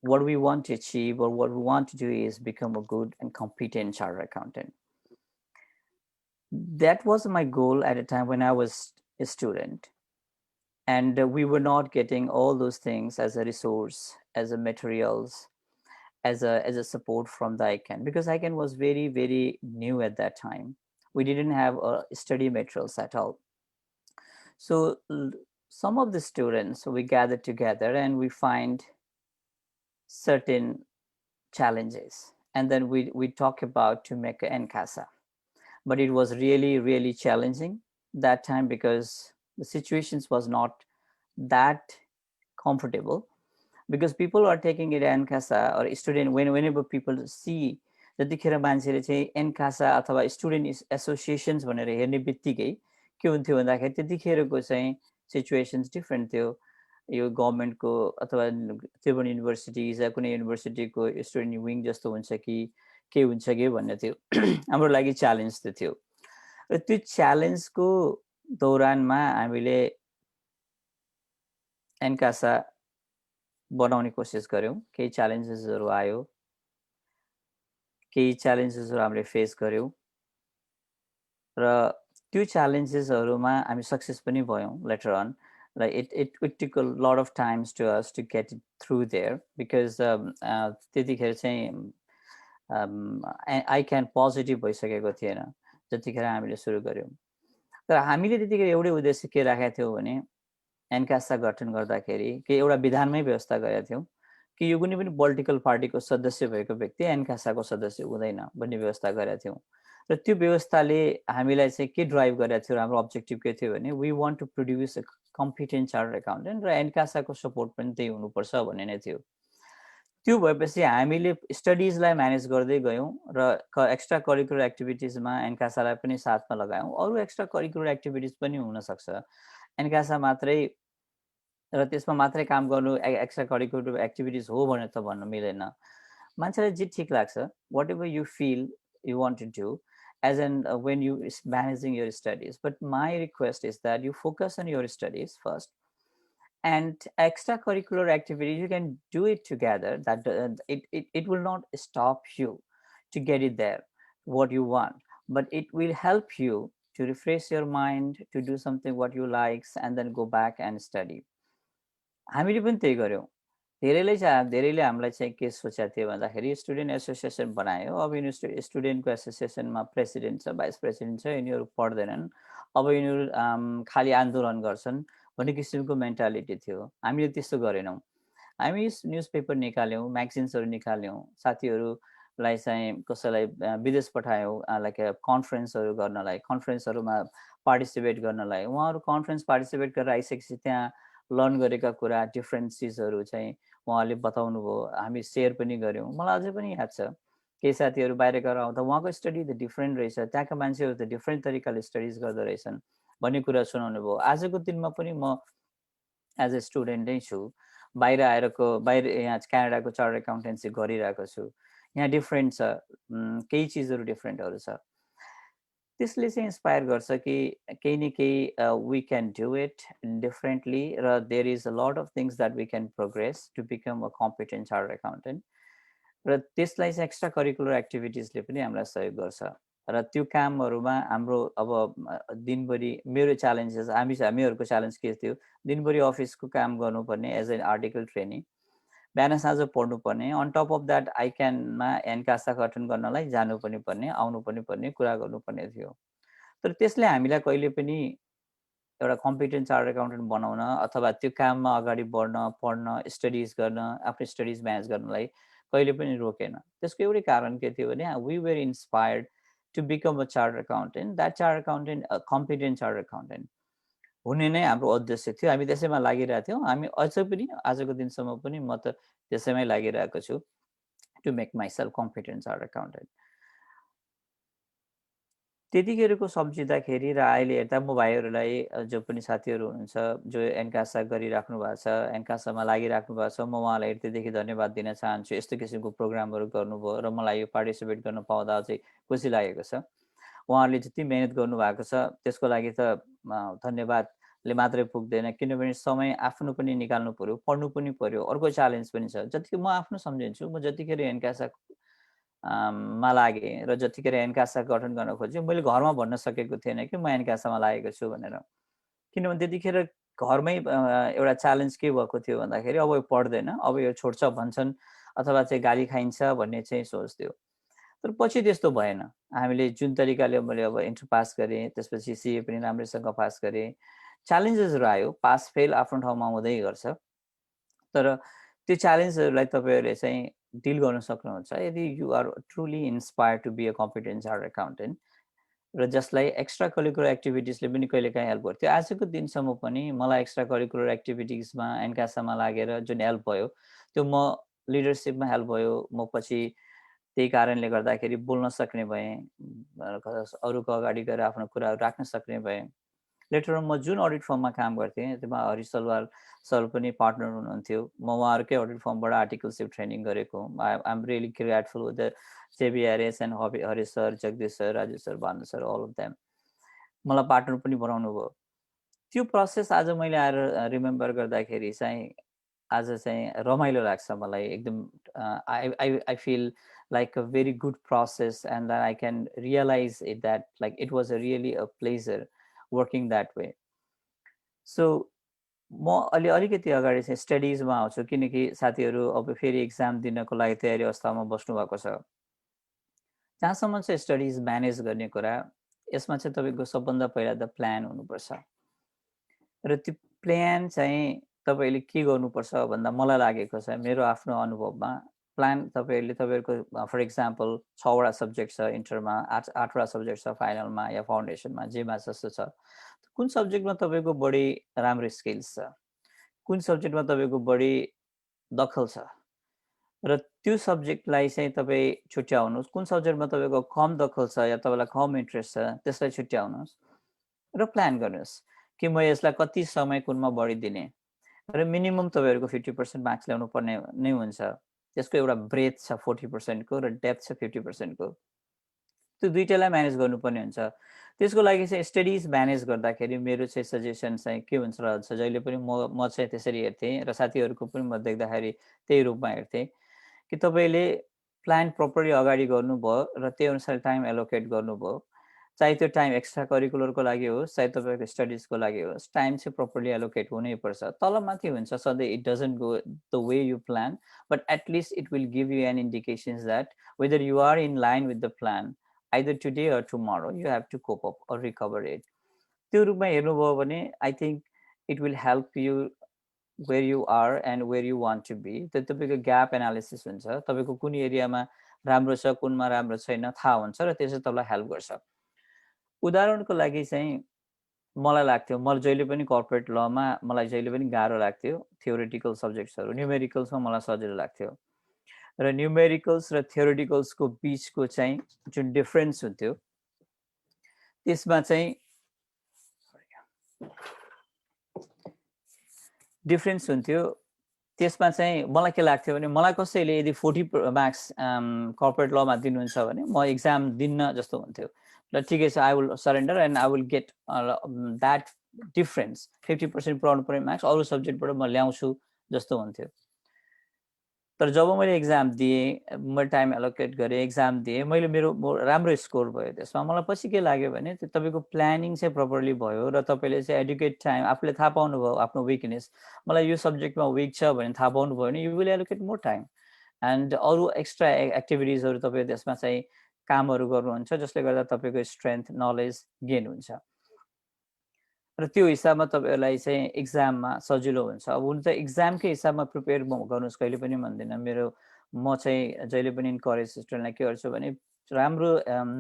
[SPEAKER 4] what we want to achieve or what we want to do is become a good and competent chartered accountant. That was my goal at a time when I was a student. And we were not getting all those things as a resource, as a materials, as a support from the ICANN, because ICANN was very new at that time. We didn't have study materials at all. So some of the students, we gathered together and we find certain challenges. And then we talk about to make an NCASA. But it was really challenging that time because the situations was not that comfortable, because people are taking it NCASA or student, whenever people see त्यतिखेर मान्छेले चाहिँ एनकासा अथवा student associations भनेर हेर्ने बित्तिकै के हुन्थ्यो भन्दाखेरि त्यतिखेरको चाहिँ सिचुएसन्स डिफ्रेन्ट थियो. यो गभर्नमेन्टको अथवा त्रिभुवन युनिभर्सिटी या कुनै युनिभर्सिटीको स्टुडेन्ट विङ जस्तो हुन्छ कि के हुन्छ कि भन्ने थियो। हाम्रो लागि च्यालेन्ज त थियो र त्यो च्यालेन्जको दौरानमा हामीले एनकासा बनाउने कोसिस गऱ्यौँ। केही च्यालेन्जेसहरू आयो, केही च्यालेन्जेसहरू हामीले फेस गऱ्यौँ र त्यो च्यालेन्जेसहरूमा हामी सक्सेस पनि भयौँ later on. Like it took a lot of times to us to get it through there because त्यतिखेर चाहिँ आई क्यान पोजिटिभ भइसकेको थिएन जतिखेर हामीले सुरु गऱ्यौँ। तर हामीले त्यतिखेर एउटै उद्देश्य के राखेका थियौँ भने एनकासा गठन गर्दाखेरि के एउटा विधानमै व्यवस्था गरेका थियौँ कि यो कुनै पनि पोलिटिकल पार्टीको सदस्य भएको व्यक्ति एनकासाको सदस्य हुँदैन भन्ने व्यवस्था गरेका थियौँ। र त्यो व्यवस्थाले हामीलाई चाहिँ के ड्राइभ गरेको थियो, हाम्रो अब्जेक्टिभ के थियो भने we want to produce a competent chartered accountant र एनकासाको सपोर्ट पनि त्यही हुनुपर्छ भन्ने नै थियो। त्यो भएपछि हामीले स्टडिजलाई म्यानेज गर्दै गयौँ र एक्स्ट्रा करिकुलर एक्टिभिटिजमा एनकासालाई पनि साथमा लगायौँ। अरू एक्स्ट्रा करिकुलर एक्टिभिटिज पनि हुनसक्छ, एनकासा मात्रै र त्यसमा मात्रै काम गर्नु एक्स्ट्रा करिकुलर एक्टिभिटिज हो भनेर त भन्न मिलेन। मान्छेलाई जे ठिक लाग्छ, whatever you feel you want to do as in when you is managing your studies. But my request is that you focus on your studies first, and extracurricular activities you can do it together. That it will not stop you to get it there what you want, but it will help you to refresh your mind, to do something what you likes, and then go back and study. हामीले पनि त्यही गर्यौँ। धेरैले हामीलाई चाहिँ के सोचेको थियो भन्दाखेरि स्टुडेन्ट एसोसिएसन बनायो, अब यिनीहरू स्टुडेन्टको एसोसिएसनमा प्रेसिडेन्ट छ, भाइस प्रेसिडेन्ट छ, यिनीहरू पढ्दैनन्, अब यिनीहरू खालि आन्दोलन गर्छन् भन्ने किसिमको मेन्टालिटी थियो। हामीले त्यस्तो गरेनौँ। हामी न्युज पेपर निकाल्यौँ, म्यागजिन्सहरू निकाल्यौँ, साथीहरूलाई चाहिँ कसैलाई विदेश पठायौँ लाइक कन्फरेन्सहरू गर्नलाई, कन्फरेन्सहरूमा पार्टिसिपेट गर्नलाई। उहाँहरू कन्फरेन्स पार्टिसिपेट गरेर आइसकेपछि त्यहाँ लर्न गरेका कुरा, डिफ्रेन्ट चिजहरू चाहिँ उहाँले बताउनु भयो, हामी सेयर पनि गऱ्यौँ। मलाई अझै पनि याद छ, केही साथीहरू बाहिर गएर आउँदा उहाँको स्टडी त डिफ्रेन्ट रहेछ, त्यहाँका मान्छेहरू त डिफ्रेन्ट तरिकाले स्टडिज गर्दो रहेछन् भन्ने कुरा सुनाउनु भयो। आजको दिनमा पनि म एज अ स्टुडेन्ट नै छु, बाहिर यहाँ क्यानाडाको चार्टर्ड एकाउन्टेन्सी गरिरहेको छु। यहाँ डिफ्रेन्ट छ, केही चिजहरू डिफ्रेन्टहरू छ। त्यसले चाहिँ इन्सपायर गर्छ कि केही न केही we can do it differently र there is a lot of things that we can progress to become a competent chartered accountant. र त्यसलाई चाहिँ एक्स्ट्रा करिकुलर एक्टिभिटिजले पनि हामीलाई सहयोग गर्छ। र त्यो कामहरूमा हाम्रो अब दिनभरि मेरो च्यालेन्जेस, हामीहरूको च्यालेन्ज के थियो, दिनभरि अफिसको काम गर्नुपर्ने एज एन आर्टिकल ट्रेनिङ, बिहान साँझ पढ्नुपर्ने, अन टप अफ द्याट आइक्यानमा एनकासा गठन गर्नलाई जानु पनि पर्ने, आउनु पनि पर्ने, कुरा गर्नुपर्ने थियो। तर त्यसले हामीलाई कहिले पनि एउटा कम्पिटेन्ट चार्टर्ड एकाउन्टेन्ट बनाउन अथवा त्यो काममा अगाडि बढ्न, पढ्न, स्टडिज गर्न, आफ्नो स्टडिज म्यानेज गर्नलाई कहिले पनि रोकेन। त्यसको एउटै कारण के थियो भने we were inspired to become a chartered accountant, that chartered accountant a competent chartered accountant हुने नै हाम्रो उद्देश्य थियो। हामी त्यसैमा लागिरहेको थियौँ। हामी अझै पनि आजको दिनसम्म पनि म त त्यसैमै लागिरहेको छु, to make myself competent chartered accountant. त्यतिखेरको सम्झिँदाखेरि र अहिले हेर्दा म भाइहरूलाई, जो पनि साथीहरू हुनुहुन्छ जो एनकासा गरिराख्नु भएको छ, एनकासामा लागिराख्नु भएको छ, म उहाँलाई हृदयदेखि धन्यवाद दिन चाहन्छु। यस्तो किसिमको प्रोग्रामहरू गर्नुभयो र मलाई यो पार्टिसिपेट गर्न पाउँदा अझै खुसी लागेको छ। उहाँहरूले जति मेहनत गर्नुभएको छ त्यसको लागि त धन्यवादले मात्रै पुग्दैन, किनभने समय आफ्नो पनि निकाल्नु पर्यो, पढ्नु पनि पर्यो, अर्को च्यालेन्ज पनि छ। जति म आफ्नो सम्झिन्छु, म जतिखेर एनकासा मा लागेँ र जतिखेर एनकासा गठन गर्न खोजेँ, मैले घरमा भन्न सकेको थिएन कि म एनकासामा लागेको छु भनेर। किनभने त्यतिखेर घरमै एउटा च्यालेन्ज के भएको थियो भन्दाखेरि अब यो पढ्दैन, अब यो छोड्छ भन्छन् अथवा चाहिँ गाली खाइन्छ भन्ने चाहिँ सोच थियो। तर पछि त्यस्तो भएन। हामीले जुन तरिकाले मैले अब इन्टर पास गरेँ, त्यसपछि सिए पनि राम्रैसँग पास गरेँ। च्यालेन्जेसहरू आयो, पास फेल आफ्नो ठाउँमा हुँदै गर्छ। तर त्यो च्यालेन्जहरूलाई तपाईँहरूले चाहिँ डिल गर्न सक्नुहुन्छ यदि you are truly inspired to be a competent chartered accountant, र जसलाई एक्स्ट्रा करिकुलर एक्टिभिटिजले पनि कहिलेकाहीँ हेल्प गर्थ्यो। आजको दिनसम्म पनि मलाई एक्स्ट्रा करिकुलर एक्टिभिटिजमा एनकासामा लागेर जुन हेल्प भयो, त्यो म लिडरसिपमा हेल्प भयो। म पछि त्यही कारणले गर्दाखेरि बोल्न सक्ने भएँ, अरूको अगाडि गएर आफ्नो कुराहरू राख्न सक्ने भएँ। लेटर म जुन अडिट फर्ममा काम गर्थेँ त्यसमा हरि सलवार सर पनि पार्टनर हुनुहुन्थ्यो, म उहाँहरूकै अडिट फर्मबाट आर्टिकलसिप ट्रेनिङ गरेको। I am really grateful with the JBRS and Hari sir, Jagdish sir, Raju sir, Bhanu sir, all of them मलाई पार्टनर पनि बनाउनु भयो। त्यो प्रोसेस आज मैले आएर रिमेम्बर गर्दाखेरि चाहिँ आज चाहिँ रमाइलो लाग्छ मलाई एकदम। I feel like a very good process, and that I can realize it that like it was a really a pleasure working that way. So म अलिकति अगाडि चाहिँ स्टडिजमा आउँछु, किनकि साथीहरू अब फेरि एक्जाम दिनको लागि तयारी अवस्थामा बस्नु भएको छ। जहाँसम्म चाहिँ स्टडिज म्यानेज गर्ने कुरा, यसमा चाहिँ तपाईँको सबभन्दा पहिला त प्लान हुनुपर्छ। र त्यो प्लान चाहिँ तपाईँले के गर्नुपर्छ भन्दा मलाई लागेको छ, मेरो आफ्नो अनुभवमा प्लान तपाईँहरूले तपाईँहरूको फर इक्जाम्पल 6वटा सब्जेक्ट छ इन्टरमा, 8वटा सब्जेक्ट छ फाइनलमा या फाउन्डेसनमा, जेमा जस्तो छ। कुन सब्जेक्टमा तपाईँको बढी राम्रो स्किल्स छ, कुन सब्जेक्टमा तपाईँको बढी दखल छ, र त्यो सब्जेक्टलाई चाहिँ तपाईँ छुट्याउनुहोस्। कुन सब्जेक्टमा तपाईँको कम दखल छ या तपाईँलाई कम इन्ट्रेस्ट छ त्यसलाई छुट्याउनुहोस् र प्लान गर्नुहोस् कि म यसलाई कति समय कुनमा बढी दिने, र मिनिमम तपाईँहरूको 50% मार्क्स ल्याउनु पर्ने नै हुन्छ। त्यसको एउटा ब्रेथ छ 40% को र डेप्थ छ 50% को। त्यो दुईटैलाई म्यानेज गर्नुपर्ने हुन्छ। त्यसको लागि चाहिँ स्टडिज म्यानेज गर्दाखेरि मेरो चाहिँ सजेसन चाहिँ के हुन्छ र जहिले पनि म चाहिँ त्यसरी हेर्थेँ र साथीहरूको पनि म देख्दाखेरि त्यही रूपमा हेर्थेँ कि तपाईँले प्लान प्रपरली अगाडि गर्नुभयो र त्यही अनुसार टाइम एलोकेट गर्नुभयो, चाहे त्यो टाइम एक्स्ट्रा करिकुलरको लागि होस् चाहे तपाईँको स्टडिजको लागि होस्, टाइम चाहिँ प्रपरली एलोकेट हुनैपर्छ। तलमाथि हुन्छ सधैँ, it doesn't go the way you plan, but at least it will give you an indications that whether you are in line with the plan either today or tomorrow you have to cope up or recover it. त्यो रूपमा हेर्नुभयो भने I think it will help you where you are and where you want to be. त्यो तपाईँको gap analysis हुन्छ, तपाईँको कुन एरियामा राम्रो छ कुनमा राम्रो छैन थाहा हुन्छ र त्यसले तपाईँलाई हेल्प गर्छ। उदाहरणको लागि चाहिँ मलाई लाग्थ्यो, म जहिले पनि कर्पोरेट लमा मलाई जहिले पनि गाह्रो लाग्थ्यो थ्योरिटिकल सब्जेक्ट्सहरू, न्युमेरिकल्समा मलाई सजिलो लाग्थ्यो। र न्युमेरिकल्स र थ्योरिटिकल्सको बिचको चाहिँ जुन डिफरेन्स हुन्थ्यो त्यसमा चाहिँ डिफरेन्स हुन्थ्यो, त्यसमा चाहिँ मलाई के लाग्थ्यो भने मलाई कसैले यदि 40 मार्क्स कर्पोरेट लमा दिनुहुन्छ भने म एक्जाम दिन्न जस्तो हुन्थ्यो। ल ठिकै छ, I will surrender and I will get that difference 50% पुऱ्याउनु पर्ने मार्क्स अरू सब्जेक्टबाट म ल्याउँछु जस्तो हुन्थ्यो। तर जब मैले एक्जाम दिएँ, मैले टाइम एलोकेट गरेँ, एक्जाम दिएँ, मैले मेरो राम्रो स्कोर भयो त्यसमा। मलाई पछि के लाग्यो भने त्यो तपाईँको प्लानिङ चाहिँ प्रपरली भयो र तपाईँले चाहिँ एडुकेट टाइम आफूले थाहा पाउनुभयो आफ्नो विकनेस, मलाई यो सब्जेक्टमा विक छ भने थाहा पाउनुभयो भने you will allocate more time and अरू एक्स्ट्रा एक्टिभिटिजहरू तपाईँ त्यसमा चाहिँ कामहरू गर्नुहुन्छ जसले गर्दा तपाईँको स्ट्रेन्थ नलेज गेन हुन्छ र त्यो हिसाबमा तपाईँहरूलाई चाहिँ एक्जाममा सजिलो हुन्छ। अब हुन त एक्जामकै हिसाबमा प्रिपेयर गर्नुहोस् कहिले पनि भन्दिनँ। म चाहिँ जहिले पनि इन्करेज स्टुडेन्टलाई के गर्छु भने राम्रो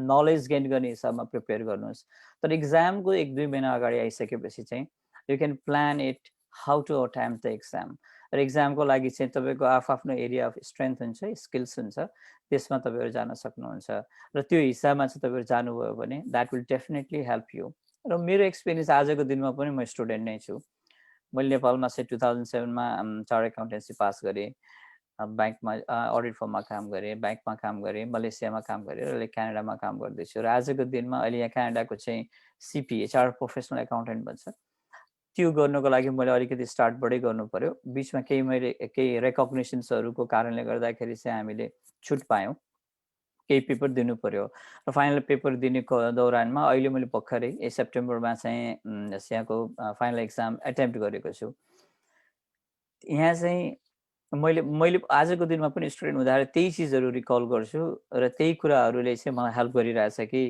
[SPEAKER 4] नलेज गेन गर्ने हिसाबमा प्रिपेयर गर्नुहोस्। तर एक्जामको 1-2 महिना अगाडि आइसकेपछि चाहिँ you can plan it how to attempt the exam. र एक्जामको लागि चाहिँ तपाईँको आफ्नो एरिया अफ स्ट्रेन्थ हुन्छ, स्किल्स हुन्छ, त्यसमा तपाईँहरू जान सक्नुहुन्छ र त्यो हिसाबमा चाहिँ तपाईँहरू जानुभयो भने that will definitely help you. र मेरो एक्सपिरियन्स आजको दिनमा पनि म स्टुडेन्ट नै छु। मैले नेपालमा चाहिँ 2007मा चार्ट एकाउन्टेन्सी पास गरेँ, ब्याङ्कमा अडिट फर्ममा काम गरेँ, ब्याङ्कमा काम गरेँ, मलेसियामा काम गरेँ र अहिले क्यानाडामा काम गर्दैछु। र आजको दिनमा अहिले यहाँ क्यानाडाको चाहिँ सिपिए चार्ट प्रोफेसनल एकाउन्टेन्ट भन्छ, त्यो गर्नको लागि मैले अलिकति स्टार्टबाटै गर्नु पर्यो। बिचमा केही रेकग्निसन्सहरूको कारणले गर्दाखेरि चाहिँ हामीले छुट पायौँ, केही पेपर दिनु पर्यो र फाइनल पेपर दिने दौरानमा अहिले मैले भर्खरै सेप्टेम्बरमा चाहिँ यहाँको फाइनल एक्जाम एटेम्प्ट गरेको छु। यहाँ चाहिँ मैले आजको दिनमा पनि स्टुडेन्ट हुँदाखेरि त्यही चिजहरू रिकल गर्छु र त्यही कुराहरूले चाहिँ मलाई हेल्प गरिरहेछ कि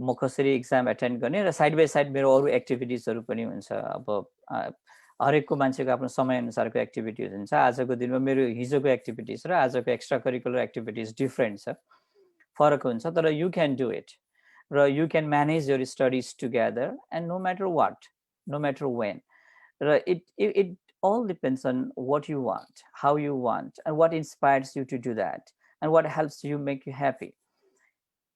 [SPEAKER 4] म कसरी एक्जाम एटेन्ड गर्ने र साइड बाई साइड मेरो अरू एक्टिभिटिजहरू पनि हुन्छ। अब हरेकको मान्छेको आफ्नो समयअनुसारको एक्टिभिटिज हुन्छ। आजको दिनमा मेरो हिजोको एक्टिभिटिज र आजको एक्स्ट्रा करिकुलर एक्टिभिटिज डिफ्रेन्ट छ, फरक हुन्छ, तर यु क्यान डु इट र you can manage your studies together and no matter what, no matter when. र it all depends on what you want, how you want, and what inspires you to do that, and what helps you make you happy.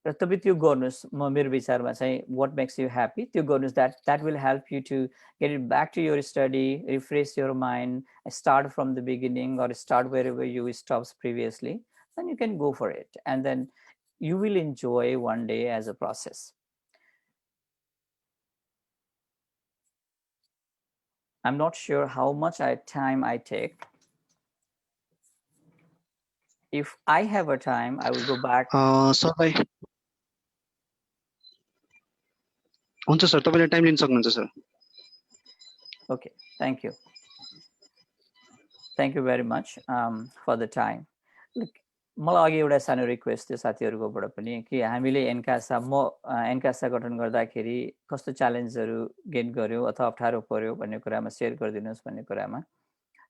[SPEAKER 4] र तपाईँ त्यो गर्नुहोस् मेरो विचारमा चाहिँ what makes you happy त्यो गर्नुहोस् that will help you to get it back to your study, refresh your mind, start from the beginning or start wherever you stopped previously, then you can go for it and then you will enjoy one day as a process. I'm not sure how much time I take. If I have a time, I will go back.
[SPEAKER 5] Sir भाइ हुन्छ sir, तपाईले time लिन सक्नुहुन्छ sir.
[SPEAKER 4] Okay, thank you. Thank you very much for the time. Look, मलाई अघि एउटा सानो request थियो साथीहरूकोबाट पनि कि हामीले एनकासा एनकासा गठन गर्दाखेरि कस्तो च्यालेन्जहरू गेट गर्यो अथवा अप्ठ्यारो पर्यो भन्ने कुरामा सेयर गरिदिनुहोस् भन्ने कुरामा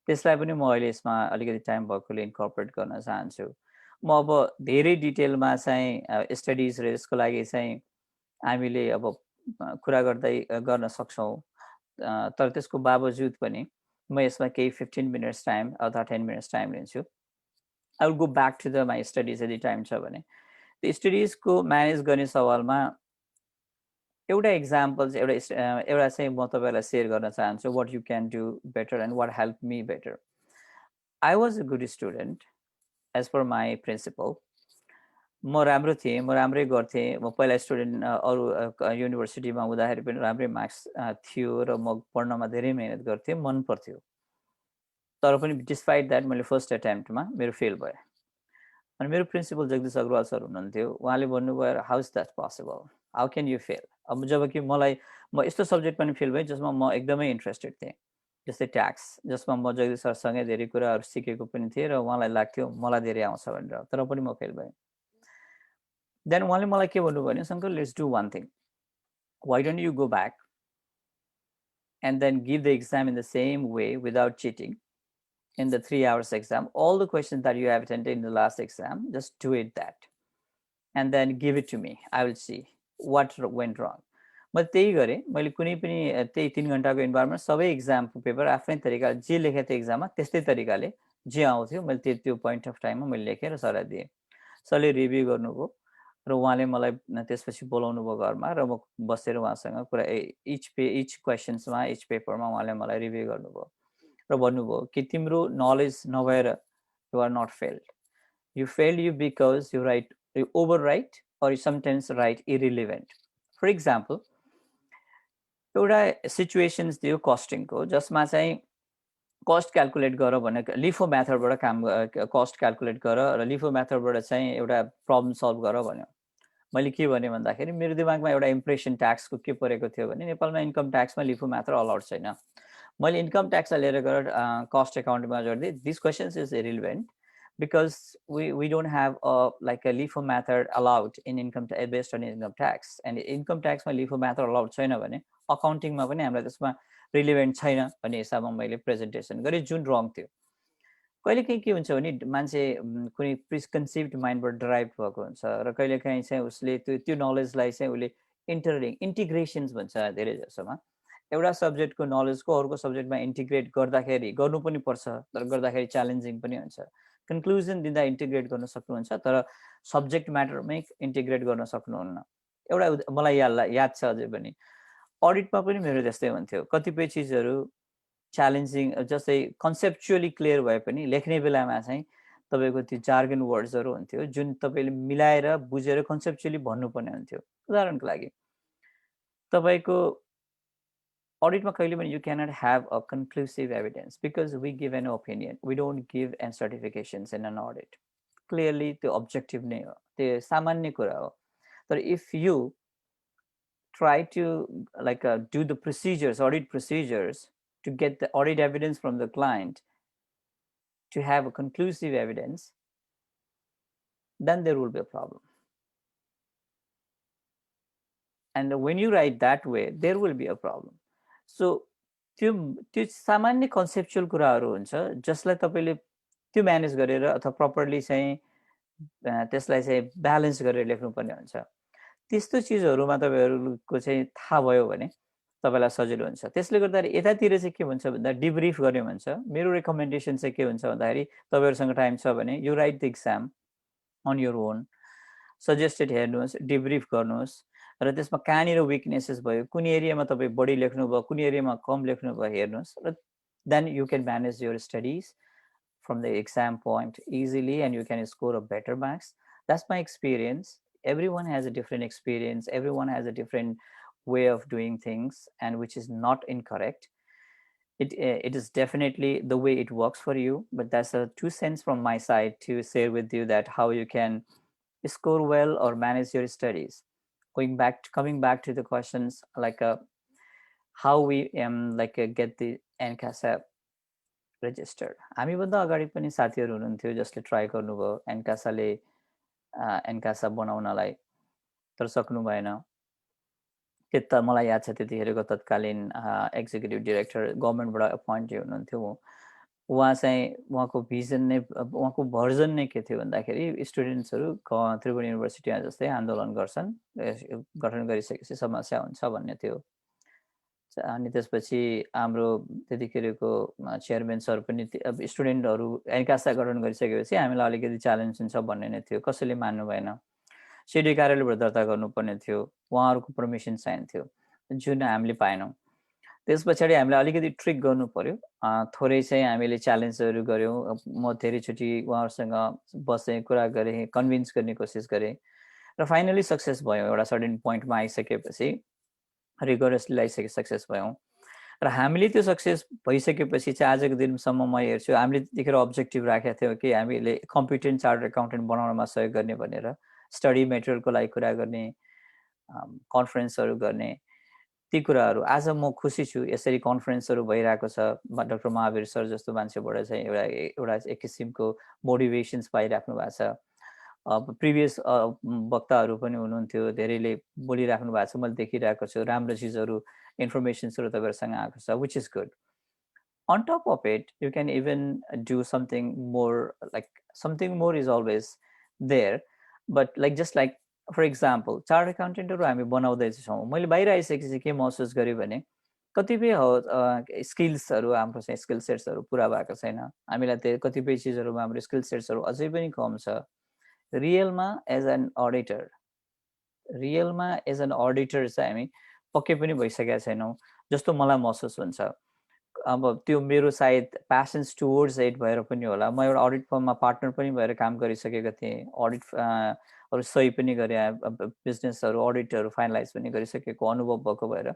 [SPEAKER 4] त्यसलाई पनि म अहिले यसमा अलिकति टाइम भएकोले इन्कर्पोरेट गर्न चाहन्छु. म अब धेरै डिटेलमा चाहिँ स्टडिज र यसको लागि चाहिँ हामीले अब कुरा गर्न सक्छौँ, तर त्यसको बावजुद पनि म यसमा केही 15 मिनट्स टाइम अथवा 10 मिनट्स टाइम लिन्छु. I will go back to my studies यदि टाइम छ भने. त्यो स्टडिजको म्यानेज गर्ने सवालमा एउटा इक्जाम्पल एउटा चाहिँ म तपाईँलाई सेयर गर्न चाहन्छु. what you can do better and what helped me better. I was a good student as per my principle. म राम्रो थिएँ, म राम्रै गर्थेँ. म पहिला स्टुडेन्ट अरू युनिभर्सिटीमा हुँदाखेरि पनि राम्रै मार्क्स थियो र म पढ्नमा धेरै मेहनत गर्थेँ, मन पर्थ्यो. तर पनि डिस्पाइट द्याट मैले फर्स्ट एटेम्प्टमा मेरो फेल भयो. अनि मेरो प्रिन्सिपल जगदीश अग्रवाल सर हुनुहुन्थ्यो. उहाँले भन्नुभयो how is that possible, how can you fail. अब जबकि म यस्तो सब्जेक्ट पनि फेल भएँ जसमा म एकदमै इन्ट्रेस्टेड थिएँ, जस्तै ट्याक्स, जसमा म जगदीश सरसँगै धेरै कुराहरू सिकेको पनि थिएँ र उहाँलाई लाग्थ्यो मलाई धेरै आउँछ भनेर, तर पनि म फेल भएँ. देन उहाँले मलाई के भन्नुभयो भने Shankar let's do one thing, why don't you go back and then give the exam in the same way without cheating. In the 3 hours exam, all the questions that you have attended in the last exam, just do it that and then give it to me. I will see what went wrong. म त्यही गरेँ. मैले कुनै पनि त्यही 3 घण्टाको environment सबै एक्जामको paper आफ्नै तरिकाले जे लेखेको थिएँ एक्जाममा त्यस्तै तरिकाले जे आउँथ्यो मैले त्यो पोइन्ट अफ टाइममा मैले लेखेर सरलाई दिएँ. सरले रिभ्यू गर्नुभयो र उहाँले मलाई त्यसपछि बोलाउनु भयो घरमा र म बसेर उहाँसँग कुरा इच क्वेसन्समा इच पेपरमा उहाँले मलाई रिभ्यू गर्नुभयो र भन्नुभयो कि तिम्रो नलेज नभएर you are not failed. You failed you because you overwrite or you sometimes write irrelevant. For example, एउटा सिचुएसन्स दियो कस्टिङको जसमा चाहिँ कस्ट क्याल्कुलेट गर भने लिफो मेथडबाट काम कस्ट क्याल्कुलेट गर र लिफो मेथडबाट चाहिँ एउटा प्रब्लम सल्भ गर भन्यो. मैले के भने भन्दाखेरि मेरो दिमागमा एउटा इम्प्रेसन ट्याक्सको के परेको थियो भने नेपालमा इन्कम ट्याक्समा लिफो मेथड अलाउड छैन. मैले इन्कम ट्याक्सलाई लिएर गएर कस्ट एकाउन्टमा जोड्दै this questions is irrelevant because we don't have like a LIFO method allowed in income based on income tax, and income tax ma LIFO method allowed छैन भने accounting मा पनि हामीलाई त्यसमा रिलेभेन्ट छैन भन्ने हिसाबमा मैले प्रेजेन्टेसन गरेँ जुन रङ थियो. कहिलेकाहीँ के हुन्छ भने मान्छे कुनै प्रिकन्सिभ्ड माइन्डबाट ड्राइभ भएको हुन्छ र कहिलेकाहीँ चाहिँ उसले त्यो नलेजलाई चाहिँ उसले इन्टिग्रेसन्स भन्छ धेरै जसोमा एउटा सब्जेक्टको नलेजको अर्को सब्जेक्टमा इन्टिग्रेट गर्दाखेरि गर्नु पनि पर्छ, तर गर्दाखेरि च्यालेन्जिङ पनि हुन्छ. कन्क्लुजन दिँदा इन्टिग्रेट गर्न सक्नुहुन्छ तर सब्जेक्ट म्याटरमै इन्टिग्रेट गर्न सक्नुहुन्न. एउटा मलाई याद छ अझै पनि अडिटमा पनि मेरो त्यस्तै हुन्थ्यो. कतिपय चिजहरू च्यालेन्जिङ जस्तै कन्सेप्चुअली क्लियर भए पनि लेख्ने बेलामा चाहिँ तपाईँको त्यो जार्गन वर्ड्सहरू हुन्थ्यो जुन तपाईँले मिलाएर बुझेर कन्सेप्चुअली भन्नुपर्ने हुन्थ्यो. उदाहरणको लागि तपाईँको audit ma kaile pani you cannot have a conclusive evidence because we give an opinion, we don't give any certifications in an audit. Clearly the objective nahi ho, the samanya kura ho. But if you try to like do the procedures, audit procedures to get the audit evidence from the client to have a conclusive evidence, then there will be a problem. And when you write that way, there will be a problem. So त्यो सामान्य conceptual कुराहरू हुन्छ जसलाई तपाईले त्यो manage गरेर अथवा properly चाहिँ त्यसलाई चाहिँ ब्यालेन्स गरेर लेख्नुपर्ने हुन्छ. त्यस्तो चिजहरुमा तपाईहरुको चाहिँ थाहा भयो भने तपाईलाई सजिलो हुन्छ. त्यसले गर्दा यतातिर चाहिँ के हुन्छ भन्दा डिब्रिफ गर्ने हुन्छ. मेरो रेकमेन्डेसन चाहिँ के हुन्छ भन्दाखेरि तपाईहरुसँग टाइम छ भने you write the exam on your own. Suggested हेर्नुहोस्, डिब्रिफ गर्नुहोस् र त्यसमा कहाँनिर विकनेसेस भयो, कुन एरियामा तपाईँ बढी लेख्नुभयो, कुन एरियामा कम लेख्नुभयो हेर्नुहोस् र then you can manage your studies from the exam point easily and you can score a better marks. That's my experience. Everyone has a different experience. Everyone has a different way of doing things, and which is not incorrect. It is definitely the way it works for you, but that's a 2 cents from my side to share with you that how you can score well or manage your studies. Coming back to the questions, like how we get the NCASA registered. हामीभन्दा अगाडि पनि साथीहरू हुनुहुन्थ्यो जसले try गर्नुभयो एनकासाले एनकासा बनाउनलाई, तर सक्नु भएन। त्यता मलाई याद छ त्यतिखेरको तत्कालीन एक्जिक्युटिभ डिरेक्टर गभर्मेन्टबाट अपोइन्ट हुनुहुन्थ्यो। उहाँ चाहिँ उहाँको भिजन नै उहाँको भर्जन नै के थियो भन्दाखेरि स्टुडेन्ट्सहरू त्रिभुवन युनिभर्सिटीमा जस्तै आन्दोलन गर्छन्, गठन गरिसकेपछि समस्या हुन्छ भन्ने थियो। अनि त्यसपछि हाम्रो त्यतिखेरको चेयरम्यान सर पनि अब स्टुडेन्टहरू एनकासा गठन गरिसकेपछि हामीलाई अलिकति च्यालेन्ज हुन्छ भन्ने नै थियो। कसैले मान्नु भएन, सिडी कार्यालयबाट दर्ता गर्नुपर्ने थियो, उहाँहरूको पर्मिसन चाहिन्थ्यो, जुन हामीले पाएनौँ। त्यस पछाडि हामीले अलिकति ट्रिक गर्नु पर्यो, थोरै चाहिँ हामीले च्यालेन्जहरू गऱ्यौँ। म धेरैचोटि उहाँहरूसँग बसेँ, कुरा गरेँ, कन्भिन्स गर्ने कोसिस गरेँ र फाइनली सक्सेस भयौँ। एउटा सर्टेन पोइन्टमा आइसकेपछि रिगोरसली सक्सेस भयौँ र हामीले त्यो सक्सेस भइसकेपछि चाहिँ आजको दिनसम्म म हेर्छु हामीले त्यतिखेर अब्जेक्टिभ राखेका थियौँ कि हामीले कम्पिटेन्ट चार्टर्ड एकाउन्टेन्ट बनाउनमा सहयोग गर्ने भनेर। स्टडी मेटेरियलको लागि कुरा गर्ने, कन्फरेन्सहरू गर्ने, ती कुराहरू आज म खुसी छु। यसरी कन्फरेन्सहरू भइरहेको छ, डाक्टर महावीर सर जस्तो मान्छेबाट चाहिँ एउटा एक किसिमको मोटिभेसन्स पाइराख्नु भएको छ। प्रिभियस वक्ताहरू पनि हुनुहुन्थ्यो, धेरैले बोलिराख्नु भएको छ, मैले देखिरहेको छु। राम्रो चिजहरू, इन्फर्मेसन्सहरू तपाईँहरूसँग आएको छ, which is good. On top of it you can even do something more, like something more is always there, but just like for example chartered एकाउन्टेन्टहरू हामी बनाउँदैछौँ। मैले बाहिर आइसकेपछि के महसुस गरेँ भने कतिपय स्किल्सहरू हाम्रो चाहिँ स्किल सेट्सहरू पुरा भएको छैन। हामीलाई त्यो कतिपय चिजहरूमा हाम्रो स्किल सेट्सहरू अझै पनि कम छ। रियलमा एज एन अडिटर चाहिँ हामी पक्कै पनि भइसकेका छैनौँ जस्तो मलाई महसुस हुन्छ। अब त्यो मेरो सायद प्यासन्स टुवर्ड्स इट भएर पनि होला। म एउटा अडिट फर्ममा पार्टनर पनि भएर काम गरिसकेको थिएँ, अडिटहरू सही पनि गरेँ, बिजनेसहरू अडिटहरू फाइनलाइज पनि गरिसकेको अनुभव भएको भएर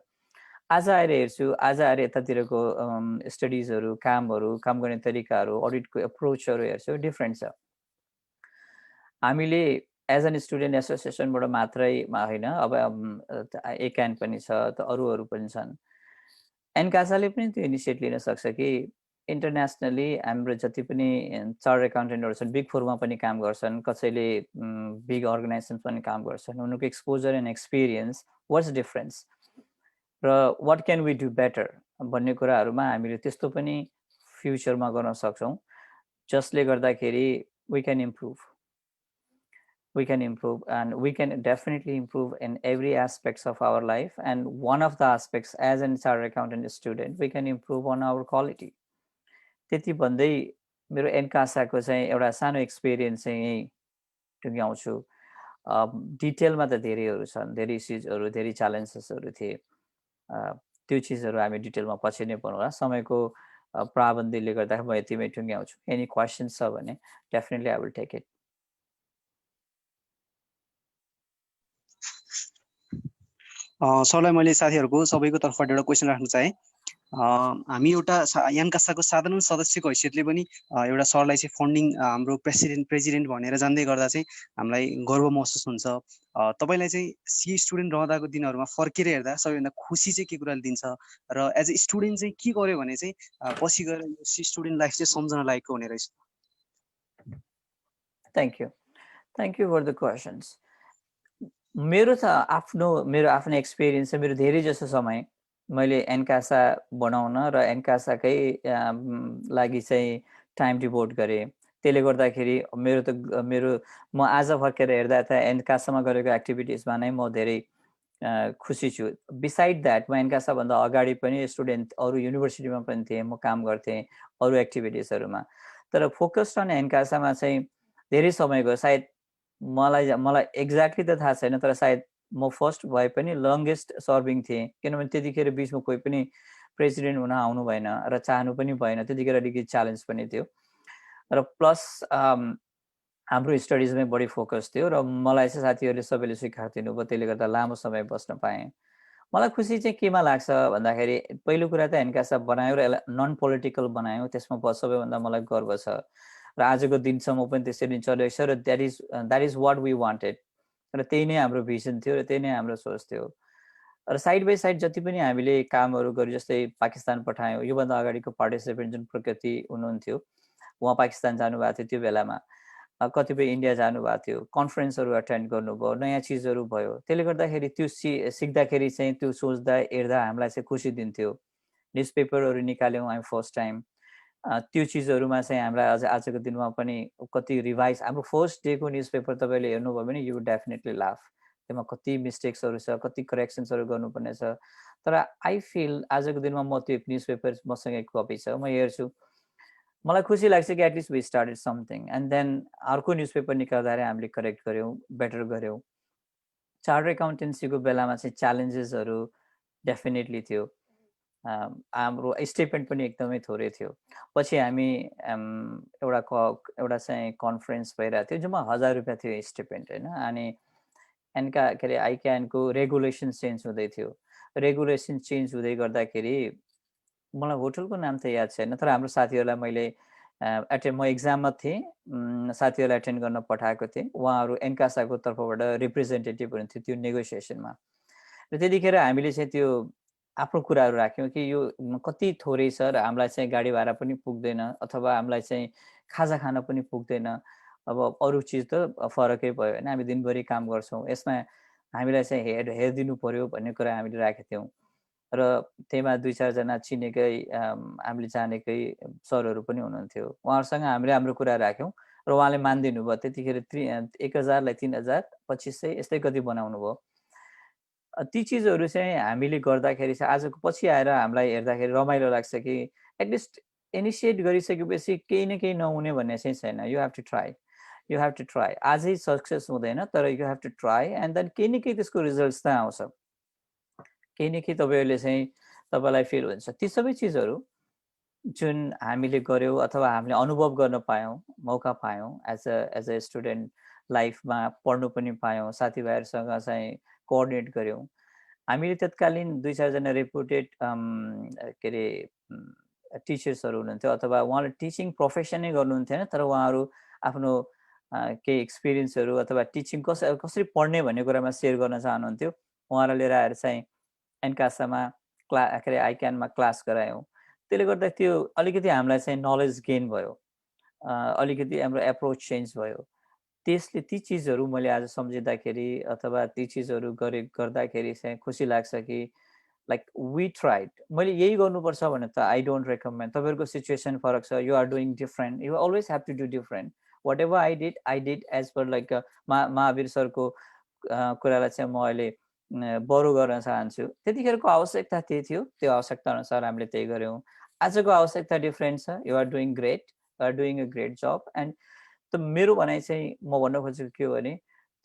[SPEAKER 4] आज आएर हेर्छु, आज आएर यतातिरको स्टडिजहरू, काम गर्ने तरिकाहरू, अडिटको एप्रोचहरू हेर्छु, डिफ्रेन्ट छ। हामीले एज एन स्टुडेन्ट एसोसिएसनबाट मात्रै होइन, अब एकान पनि छ, त अरूहरू पनि छन्। एनकासाले पनि त्यो इनिसिएट लिन सक्छ कि इन्टरनेसनली हाम्रो जति पनि चार्ट एकाउन्टेन्टहरू छन्, बिग फोरमा पनि काम गर्छन्, कसैले बिग अर्गनाइजेसन पनि काम गर्छन्। उनीहरूको exposure and experience, what's difference र what can we do better भन्ने कुराहरूमा हामीले त्यस्तो पनि फ्युचरमा गर्न सक्छौँ, जसले गर्दाखेरि we can improve and we can definitely improve in every aspects of our life. And one of the aspects as an chartered accountant student, we can improve on our quality. त्यति भन्दै मेरो एनकासाको चाहिँ एउटा सानो एक्सपिरियन्स चाहिँ यही टुङ्ग्याउँछु। डिटेलमा त धेरैहरू छन्, धेरै चिजहरू, धेरै च्यालेन्जेसहरू थिए। त्यो चिजहरू हामी डिटेलमा पछि नै पढौँला, समयको प्राबन्धीले गर्दाखेरि म यतिमै टुङ्ग्याउँछु। एनी क्वेसन्स छ भने definitely I will take it.
[SPEAKER 5] सरलाई मैले साथीहरूको सबैको तर्फबाट एउटा क्वेसन राख्न चाहेँ। हामी एउटा एनकासाको साधारण सदस्यको हैसियतले पनि एउटा सरलाई चाहिँ फन्डिङ हाम्रो प्रेसिडेन्ट भनेर जान्दै गर्दा चाहिँ हामीलाई गर्व महसुस हुन्छ। तपाईँलाई चाहिँ सी स्टुडेन्ट रहँदाको दिनहरूमा फर्केर हेर्दा सबैभन्दा खुसी चाहिँ के कुराले दिन्छ र एज ए स्टुडेन्ट चाहिँ के गर्यो भने चाहिँ पछि गएर यो सी स्टुडेन्ट लाइफ चाहिँ सम्झन लायकको हुने रहेछ?
[SPEAKER 4] Thank you for the questions. मेरो आफ्नो एक्सपिरियन्स चाहिँ मेरो धेरै जसो समय मैले एनकासा बनाउन र एनकासाकै लागि चाहिँ टाइम डिभोट गरेँ। त्यसले गर्दाखेरि म आज फर्केर हेर्दा त एनकासामा गरेको एक्टिभिटिजमा नै म धेरै खुसी छु। बिसाइड द्याट म एनकासाभन्दा अगाडि पनि स्टुडेन्ट अरू युनिभर्सिटीमा पनि थिएँ, म काम गर्थेँ अरू एक्टिभिटिजहरूमा। तर फोकस्ड अन एनकासामा चाहिँ धेरै समय गयो। सायद मलाई एक्ज्याक्टली त थाहा छैन, तर सायद म फर्स्ट भए पनि लङ्गेस्ट सर्भिङ थिएँ, किनभने त्यतिखेर बिचमा कोही पनि प्रेसिडेन्ट हुन आउनु भएन र चाहनु पनि भएन, त्यतिखेर अलिकति च्यालेन्ज पनि थियो। र प्लस हाम्रो स्टडिजमै बढी फोकस थियो र मलाई चाहिँ साथीहरूले सबैले स्वीकार दिनुभयो, त्यसले गर्दा लामो समय बस्न पाएँ। मलाई खुसी चाहिँ केमा लाग्छ भन्दाखेरि पहिलो कुरा त हेन्कासा बनायो र यसलाई नन पोलिटिकल बनायो, त्यसमा सबैभन्दा मलाई गर्व छ र आजको दिनसम्म पनि त्यसरी चलेको छ र that is what we wanted र त्यही नै हाम्रो भिजन थियो र त्यही नै हाम्रो सोच थियो। र साइड बाई साइड जति पनि हामीले कामहरू गर्यो, जस्तै पाकिस्तान पठायौँ, योभन्दा अगाडिको पार्टिसिपेन्ट जुन प्रकृति हुनुहुन्थ्यो उहाँ पाकिस्तान जानुभएको थियो, त्यो बेलामा कतिपय इन्डिया जानुभएको थियो, कन्फरेन्सहरू एटेन्ड गर्नुभयो, नयाँ चिजहरू भयो, त्यसले गर्दाखेरि त्यो सिक्दाखेरि चाहिँ त्यो सोच्दा हेर्दा हामीलाई चाहिँ खुसी दिन्थ्यो। न्युज पेपरहरू निकाल्यौँ हामी फर्स्ट टाइम, त्यो चिजहरूमा चाहिँ हामीलाई अझ आजको दिनमा पनि कति रिभाइज, हाम्रो फर्स्ट डेको न्युज पेपर तपाईँले हेर्नुभयो भने यु डेफिनेटली लाफ, त्यसमा कति मिस्टेक्सहरू छ, कति करेक्सन्सहरू गर्नुपर्ने छ, तर आई फिल आजको दिनमा म त्यो न्युज पेपर मसँग एक कपी छ, म हेर्छु, मलाई खुसी लाग्छ कि at least we started something. And then अर्को न्युज पेपर निकाल्दाखेरि हामीले करेक्ट गऱ्यौँ, बेटर गऱ्यौँ। चार्टर्ड एकाउन्टेन्सीको बेलामा चाहिँ च्यालेन्जेसहरू डेफिनेटली थियो, हाम्रो स्टेटमेन्ट पनि एकदमै थोरै थियो। पछि हामी एउटा चाहिँ कन्फरेन्स भइरहेको थियो जसमा 1000 रुपियाँ थियो स्टेटमेन्ट होइन, अनि एनका के अरे आइक्यानको रेगुलेसन चेन्ज हुँदै थियो। रेगुलेसन चेन्ज हुँदै गर्दाखेरि मलाई होटलको नाम त याद छैन, तर हाम्रो साथीहरूलाई मैले म एक्जाममा थिएँ, साथीहरूलाई एटेन्ड गर्न पठाएको थिएँ, उहाँहरू एनकासाको तर्फबाट रिप्रेजेन्टेटिभ हुनुहुन्थ्यो त्यो नेगोसिएसनमा। र त्यतिखेर हामीले चाहिँ त्यो आफ्नो कुराहरू राख्यौँ कि यो कति थोरै छ र हामीलाई चाहिँ गाडी भाडा पनि पुग्दैन, अथवा हामीलाई चाहिँ खाजा खान पनि पुग्दैन, अब अरू चिज त फरकै भयो होइन, हामी दिनभरि काम गर्छौँ, यसमा हामीलाई चाहिँ हेरिदिनु पर्यो भन्ने कुरा हामीले राखेका थियौँ। र त्यहीमा 2-4 जना चिनेकै हामीले जानेकै सरहरू पनि हुनुहुन्थ्यो, उहाँहरूसँग हामीले हाम्रो कुरा राख्यौँ र उहाँले मानिदिनु भयो। त्यतिखेर 1000लाई 3000 2500 यस्तै कति बनाउनु भयो। ती चिजहरू चाहिँ हामीले गर्दाखेरि चाहिँ आजको पछि आएर हामीलाई हेर्दाखेरि रमाइलो लाग्छ कि एटलिस्ट इनिसिएट गरिसकेपछि केही न केही नहुने भन्ने चाहिँ छैन, you have to try, you have to try. आजै सक्सेस हुँदैन, तर you have to try, and then केही न केही त्यसको रिजल्ट्स त आउँछ, केही न केही तपाईँहरूले चाहिँ तपाईँलाई फिल हुन्छ। ती सबै चिजहरू जुन हामीले गऱ्यौँ अथवा हामीले अनुभव गर्न पायौँ, मौका पायौँ एज अ स्टुडेन्ट लाइफमा, पढ्नु पनि पायौँ, साथीभाइहरूसँग चाहिँ कोअर्डिनेट गऱ्यौँ। हामीले तत्कालीन 2-4 जना रेपुटेड के अरे टिचर्सहरू हुनुहुन्थ्यो, अथवा उहाँले टिचिङ प्रोफेसनै गर्नुहुन्थेन, तर उहाँहरू आफ्नो केही एक्सपिरियन्सहरू अथवा टिचिङ कसरी पढ्ने भन्ने कुरामा सेयर गर्न चाहनुहुन्थ्यो। उहाँलाई लिएर आएर चाहिँ एनकासामा के अरे आइक्यानमा क्लास गरायौँ। त्यसले गर्दा त्यो अलिकति हामीलाई चाहिँ नलेज गेन भयो, अलिकति हाम्रो एप्रोच चेन्ज भयो। त्यसले ती चिजहरू मैले आज सम्झिँदाखेरि अथवा ती चिजहरू गर्दाखेरि चाहिँ खुसी लाग्छ कि लाइक वी ट्राइड। मैले यही गर्नुपर्छ भने त आई डोन्ट रेकमेन्ड, तपाईँहरूको सिचुएसन फरक छ, you are doing different, you always have to do different. Whatever I did as per like Mahavir सरको कुरालाई चाहिँ म अहिले बरु गर्न चाहन्छु। त्यतिखेरको आवश्यकता त्यही थियो, त्यो आवश्यकता अनुसार हामीले त्यही गऱ्यौँ। आजको आवश्यकता डिफ्रेन्ट छ, you are doing great, you are doing a great job. And त मेरो भनाइ चाहिँ म भन्न खोजेको के हो भने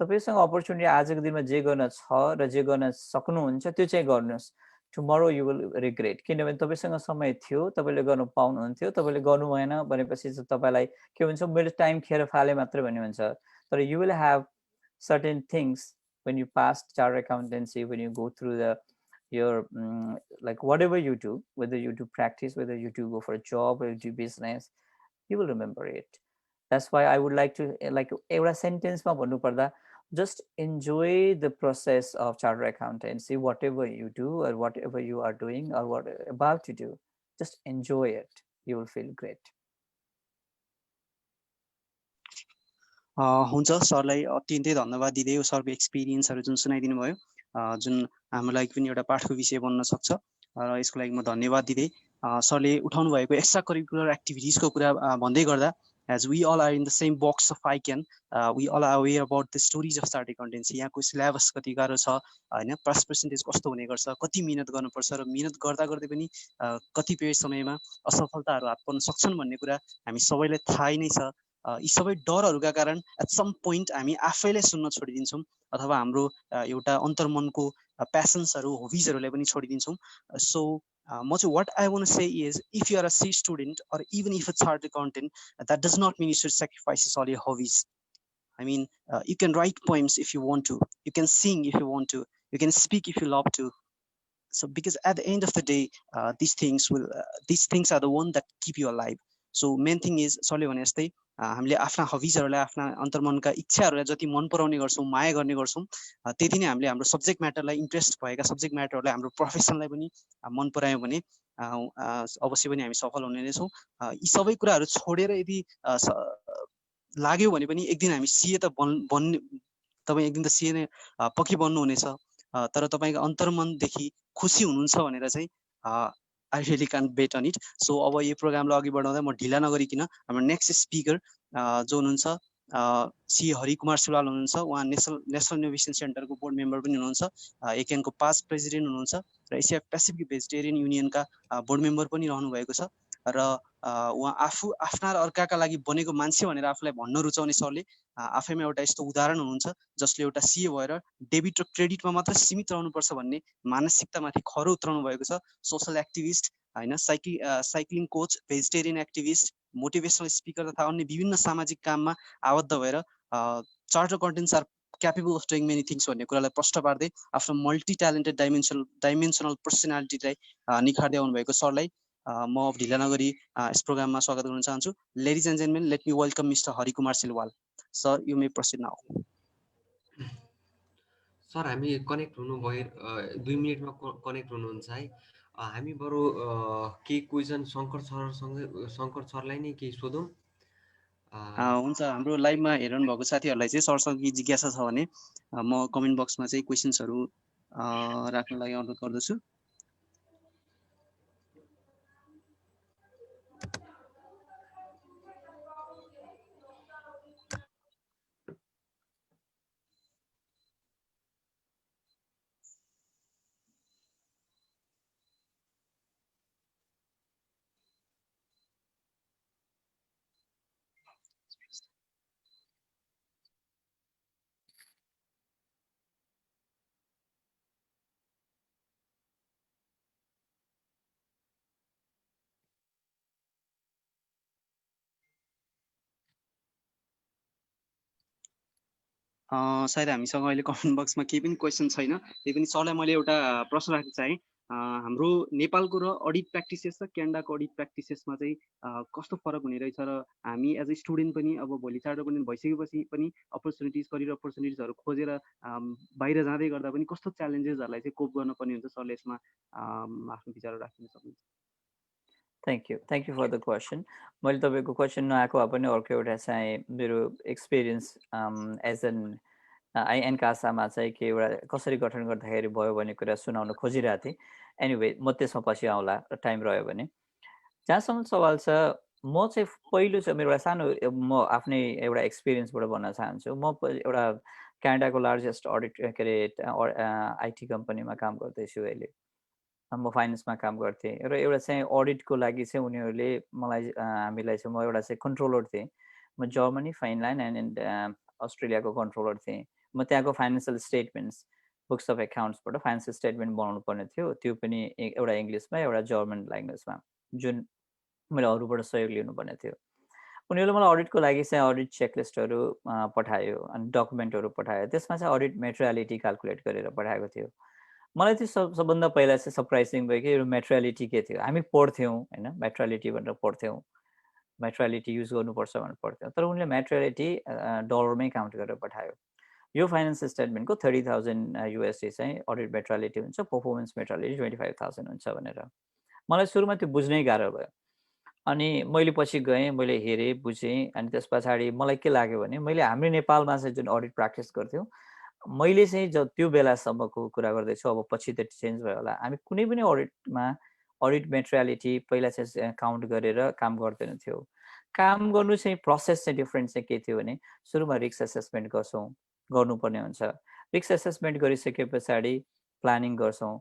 [SPEAKER 4] तपाईँसँग अपर्च्युनिटी आजको दिनमा जे गर्न छ र जे गर्न सक्नुहुन्छ त्यो चाहिँ गर्नुहोस्। टुमरो यु विल रिग्रेट, किनभने तपाईँसँग समय थियो, तपाईँले गर्नु पाउनुहुन्थ्यो, तपाईँले गर्नु भएन भनेपछि चाहिँ तपाईँलाई के हुन्छ, मैले टाइम खेर फाले मात्रै भन्ने हुन्छ। तर you will have certain things when you pass chartered accountancy, when you go through your like whatever you do, whether you do practice, whether you do go for a job or you do business, you will remember it. That's why I would like to like एउटा सेन्टेन्समा भन्नु पर्दा just enjoy the process of chartered accountancy, whatever you do or whatever you are doing or what about to do, just enjoy it, you will feel great.
[SPEAKER 5] हुन्छ, सरलाई अत्यन्तै धन्यवाद दिँदै यो सरको एक्सपिरियन्सहरू जुन सुनाइदिनु भयो, जुन हाम्रो लागि पनि एउटा पाठको विषय बन्न सक्छ, र यसको लागि म धन्यवाद दिँदै सरले उठाउनु भएको एक्स्ट्रा करिकुलर एक्टिभिटिजको कुरा भन्दै गर्दा, as we all are in the same box of ICAN, we all are aware about the stories of chartered accountancy. यहाँको सिलेबस कति गाह्रो छ होइन, पास पर्सेन्टेज कस्तो हुने गर्छ, कति मिहिनेत गर्नुपर्छ र मिहिनेत गर्दा गर्दै पनि कतिपय समयमा असफलताहरू हात पर्न सक्छन् भन्ने कुरा हामी सबैलाई थाहै नै छ। यी सबै डरहरूका कारण एट सम पोइन्ट हामी आफैलाई सुन्न छोडिदिन्छौँ अथवा हाम्रो एउटा अन्तर्मनको प्यासन्सहरू हबिजहरूलाई पनि छोडिदिन्छौँ सो म चाहिँ what I want say is if you are a C student or even if it's hard content that does not mean you should sacrifices all your hobbies I mean, you can write poems if you want to, you can sing if you want to, you can speak if you love to. So because at the end of the day, these things are the one that keep you alive. So main thing is सरले भने जस्तै हामीले आफ्ना हबिजहरूलाई आफ्ना अन्तर्मनका इच्छाहरूलाई जति मन पराउने गर्छौँ माया गर्ने गर्छौँ त्यति नै हामीले हाम्रो सब्जेक्ट म्याटरलाई इन्ट्रेस्ट भएका सब्जेक्ट म्याटरहरूलाई हाम्रो प्रोफेसनलाई पनि मन परायौँ भने अवश्य पनि हामी सफल हुने नै छौँ यी सबै कुराहरू छोडेर यदि लाग्यो भने पनि एक दिन हामी सिए त बन्ने तपाईँ एक दिन त सिए नै पक्की बन्नुहुनेछ तर तपाईँको अन्तर्मनदेखि खुसी हुनुहुन्छ भनेर चाहिँ I really can bet on it so अब यो प्रोग्रामलाई अघि बढाउँदा म ढिला नगरिकन हाम्रो नेक्स्ट स्पिकर जो हुनुहुन्छ सी हरिकुमार सिलवाल हुनुहुन्छ उहाँ नेसनल इनोभेसन सेन्टरको बोर्ड मेम्बर पनि हुनुहुन्छ एकेनको पास्ट प्रेसिडेन्ट हुनुहुन्छ र एसिया पेसिफिक भेजिटेरियन युनियनका बोर्ड मेम्बर पनि रहनु भएको छ र उहाँ आफू आफ्ना र अर्काका लागि बनेको मान्छे भनेर आफूलाई भन्न रुचाउने सरले आफैमा एउटा यस्तो उदाहरण हुनुहुन्छ जसले एउटा सिए भएर डेबिट र क्रेडिटमा मात्र सीमित रहनुपर्छ भन्ने मानसिकतामाथि खरो उत्राउनु भएको छ सोसल एक्टिभिस्ट हैन cycling coach vegetarian activist motivational speaker तथा अन्य विभिन्न सामाजिक काममा आबद्ध भएर chartered accountants are capable of doing many things भन्ने कुरालाई प्रश्न पार्दै आफ्नो मल्टी ट्यालेन्टेड डाइमेन्सनल पर्सनालिटीलाई निखार्दै आउनुभएको सरलाई म ढिला नगरी यस प्रोग्राममा स्वागत गर्न चाहन्छु ladies and gentlemen let me welcome mister Harikumar Silwal sir you may processed now
[SPEAKER 6] sir हामी कनेक्ट हुनु भयो 2 मिनेटमा कनेक्ट हुनुहुन्छ है हामी बरु केही क्वेसन शङ्कर सरलाई नै केही सोधौँ
[SPEAKER 5] हुन्छ हाम्रो लाइभमा हेर्नु भएको साथीहरूलाई चाहिँ सरसँग जिज्ञासा छ भने म कमेन्ट बक्समा चाहिँ क्वेसन्सहरू राख्न लागि अनुरोध गर्दछु सायद हामीसँग अहिले कमेन्ट बक्समा केही पनि क्वेसन छैन त्यही पनि सरलाई मैले एउटा प्रश्न राख्न चाहेँ हाम्रो नेपालको र अडिट प्र्याक्टिसेस र क्यानाडाको अडिट प्र्याक्टिसेसमा चाहिँ कस्तो फरक हुने रहेछ र हामी एज अ स्टुडेन्ट पनि अब भोलि चार्टर कन्टेन्ट भइसकेपछि पनि करियर अपर्च्युनिटिजहरू खोजेर बाहिर जाँदै गर्दा पनि कस्तो च्यालेन्जेसहरूलाई चाहिँ कोप गर्नुपर्ने हुन्छ सरले यसमा आफ्नो विचार राख्न सक्नुहुन्छ
[SPEAKER 4] Thank you for the question. मैले तपाईँको क्वेसन नआएको भए पनि अर्को एउटा चाहिँ मेरो एक्सपिरियन्स एज एन आइएन कासामा चाहिँ के एउटा कसरी गठन गर्दाखेरि भयो भन्ने कुरा सुनाउन खोजिरहेको थिएँ एनिवे म त्यसमा पछि आउँला टाइम रह्यो भने जहाँसम्म सवाल छ म चाहिँ पहिलो चाहिँ मेरो एउटा सानो म आफ्नै एउटा एक्सपिरियन्सबाट भन्न चाहन्छु म एउटा क्यानाडाको लार्जेस्ट अडिट के अरे आइटी कम्पनीमा काम गर्दैछु अहिले म फाइनेन्समा काम गर्थेँ र एउटा चाहिँ अडिटको लागि चाहिँ उनीहरूले मलाई हामीलाई चाहिँ म एउटा चाहिँ कन्ट्रोलर थिएँ म जर्मनी फिनल्यान्ड एन्ड अस्ट्रेलियाको कन्ट्रोलर थिएँ म त्यहाँको फाइनेन्सियल स्टेटमेन्ट्स बुक्स अफ एकाउन्ट्सबाट फाइनेन्सियल स्टेटमेन्ट बनाउनु पर्ने थियो त्यो पनि एउटा इङ्ग्लिसमा एउटा जर्मन ल्याङ्ग्वेजमा जुन मैले अरूबाट सहयोग लिनुपर्ने थियो उनीहरूले मलाई अडिटको लागि चाहिँ अडिट चेकलिस्टहरू पठायो अनि डकुमेन्टहरू पठायो त्यसमा चाहिँ अडिट मेटेरियालिटी क्यालकुलेट गरेर पठाएको थियो मलाई त्यो सबभन्दा पहिला चाहिँ सरप्राइजिङ भयो कि यो मेटेरियालिटी के थियो हामी पढ्थ्यौँ होइन मेटेरियालिटी भनेर पढ्थ्यौँ मेटेरियालिटी युज गर्नुपर्छ भनेर पढ्थ्यौँ तर उनले मेटेरियालिटी डलरमै काउन्ट गरेर पठायो यो फाइनेन्स स्टेटमेन्टको 30,000 USD चाहिँ अडिट मेटेरियालिटी हुन्छ पर्फर्मेन्स मेटेरियालिटी 25,000 हुन्छ भनेर मलाई सुरुमा त्यो बुझ्नै गाह्रो भयो अनि मैले पछि गएँ मैले हेरेँ बुझेँ अनि त्यस पछाडि मलाई के लाग्यो भने मैले हाम्रो नेपालमा चाहिँ जुन अडिट प्र्याक्टिस गर्थ्यौँ मैले चाहिँ त्यो बेलासम्मको कुरा गर्दैछु अब पछि त चेन्ज भयो होला हामी कुनै पनि अडिटमा अडिट मेटेरियालिटी पहिला चाहिँ काउन्ट गरेर काम गर्दैन थियो काम गर्नु चाहिँ प्रोसेस चाहिँ डिफ्रेन्ट चाहिँ के थियो भने सुरुमा रिस्क एसेसमेन्ट गर्नुपर्ने हुन्छ रिस्क एसेसमेन्ट गरिसके पछाडि प्लानिङ गर्छौँ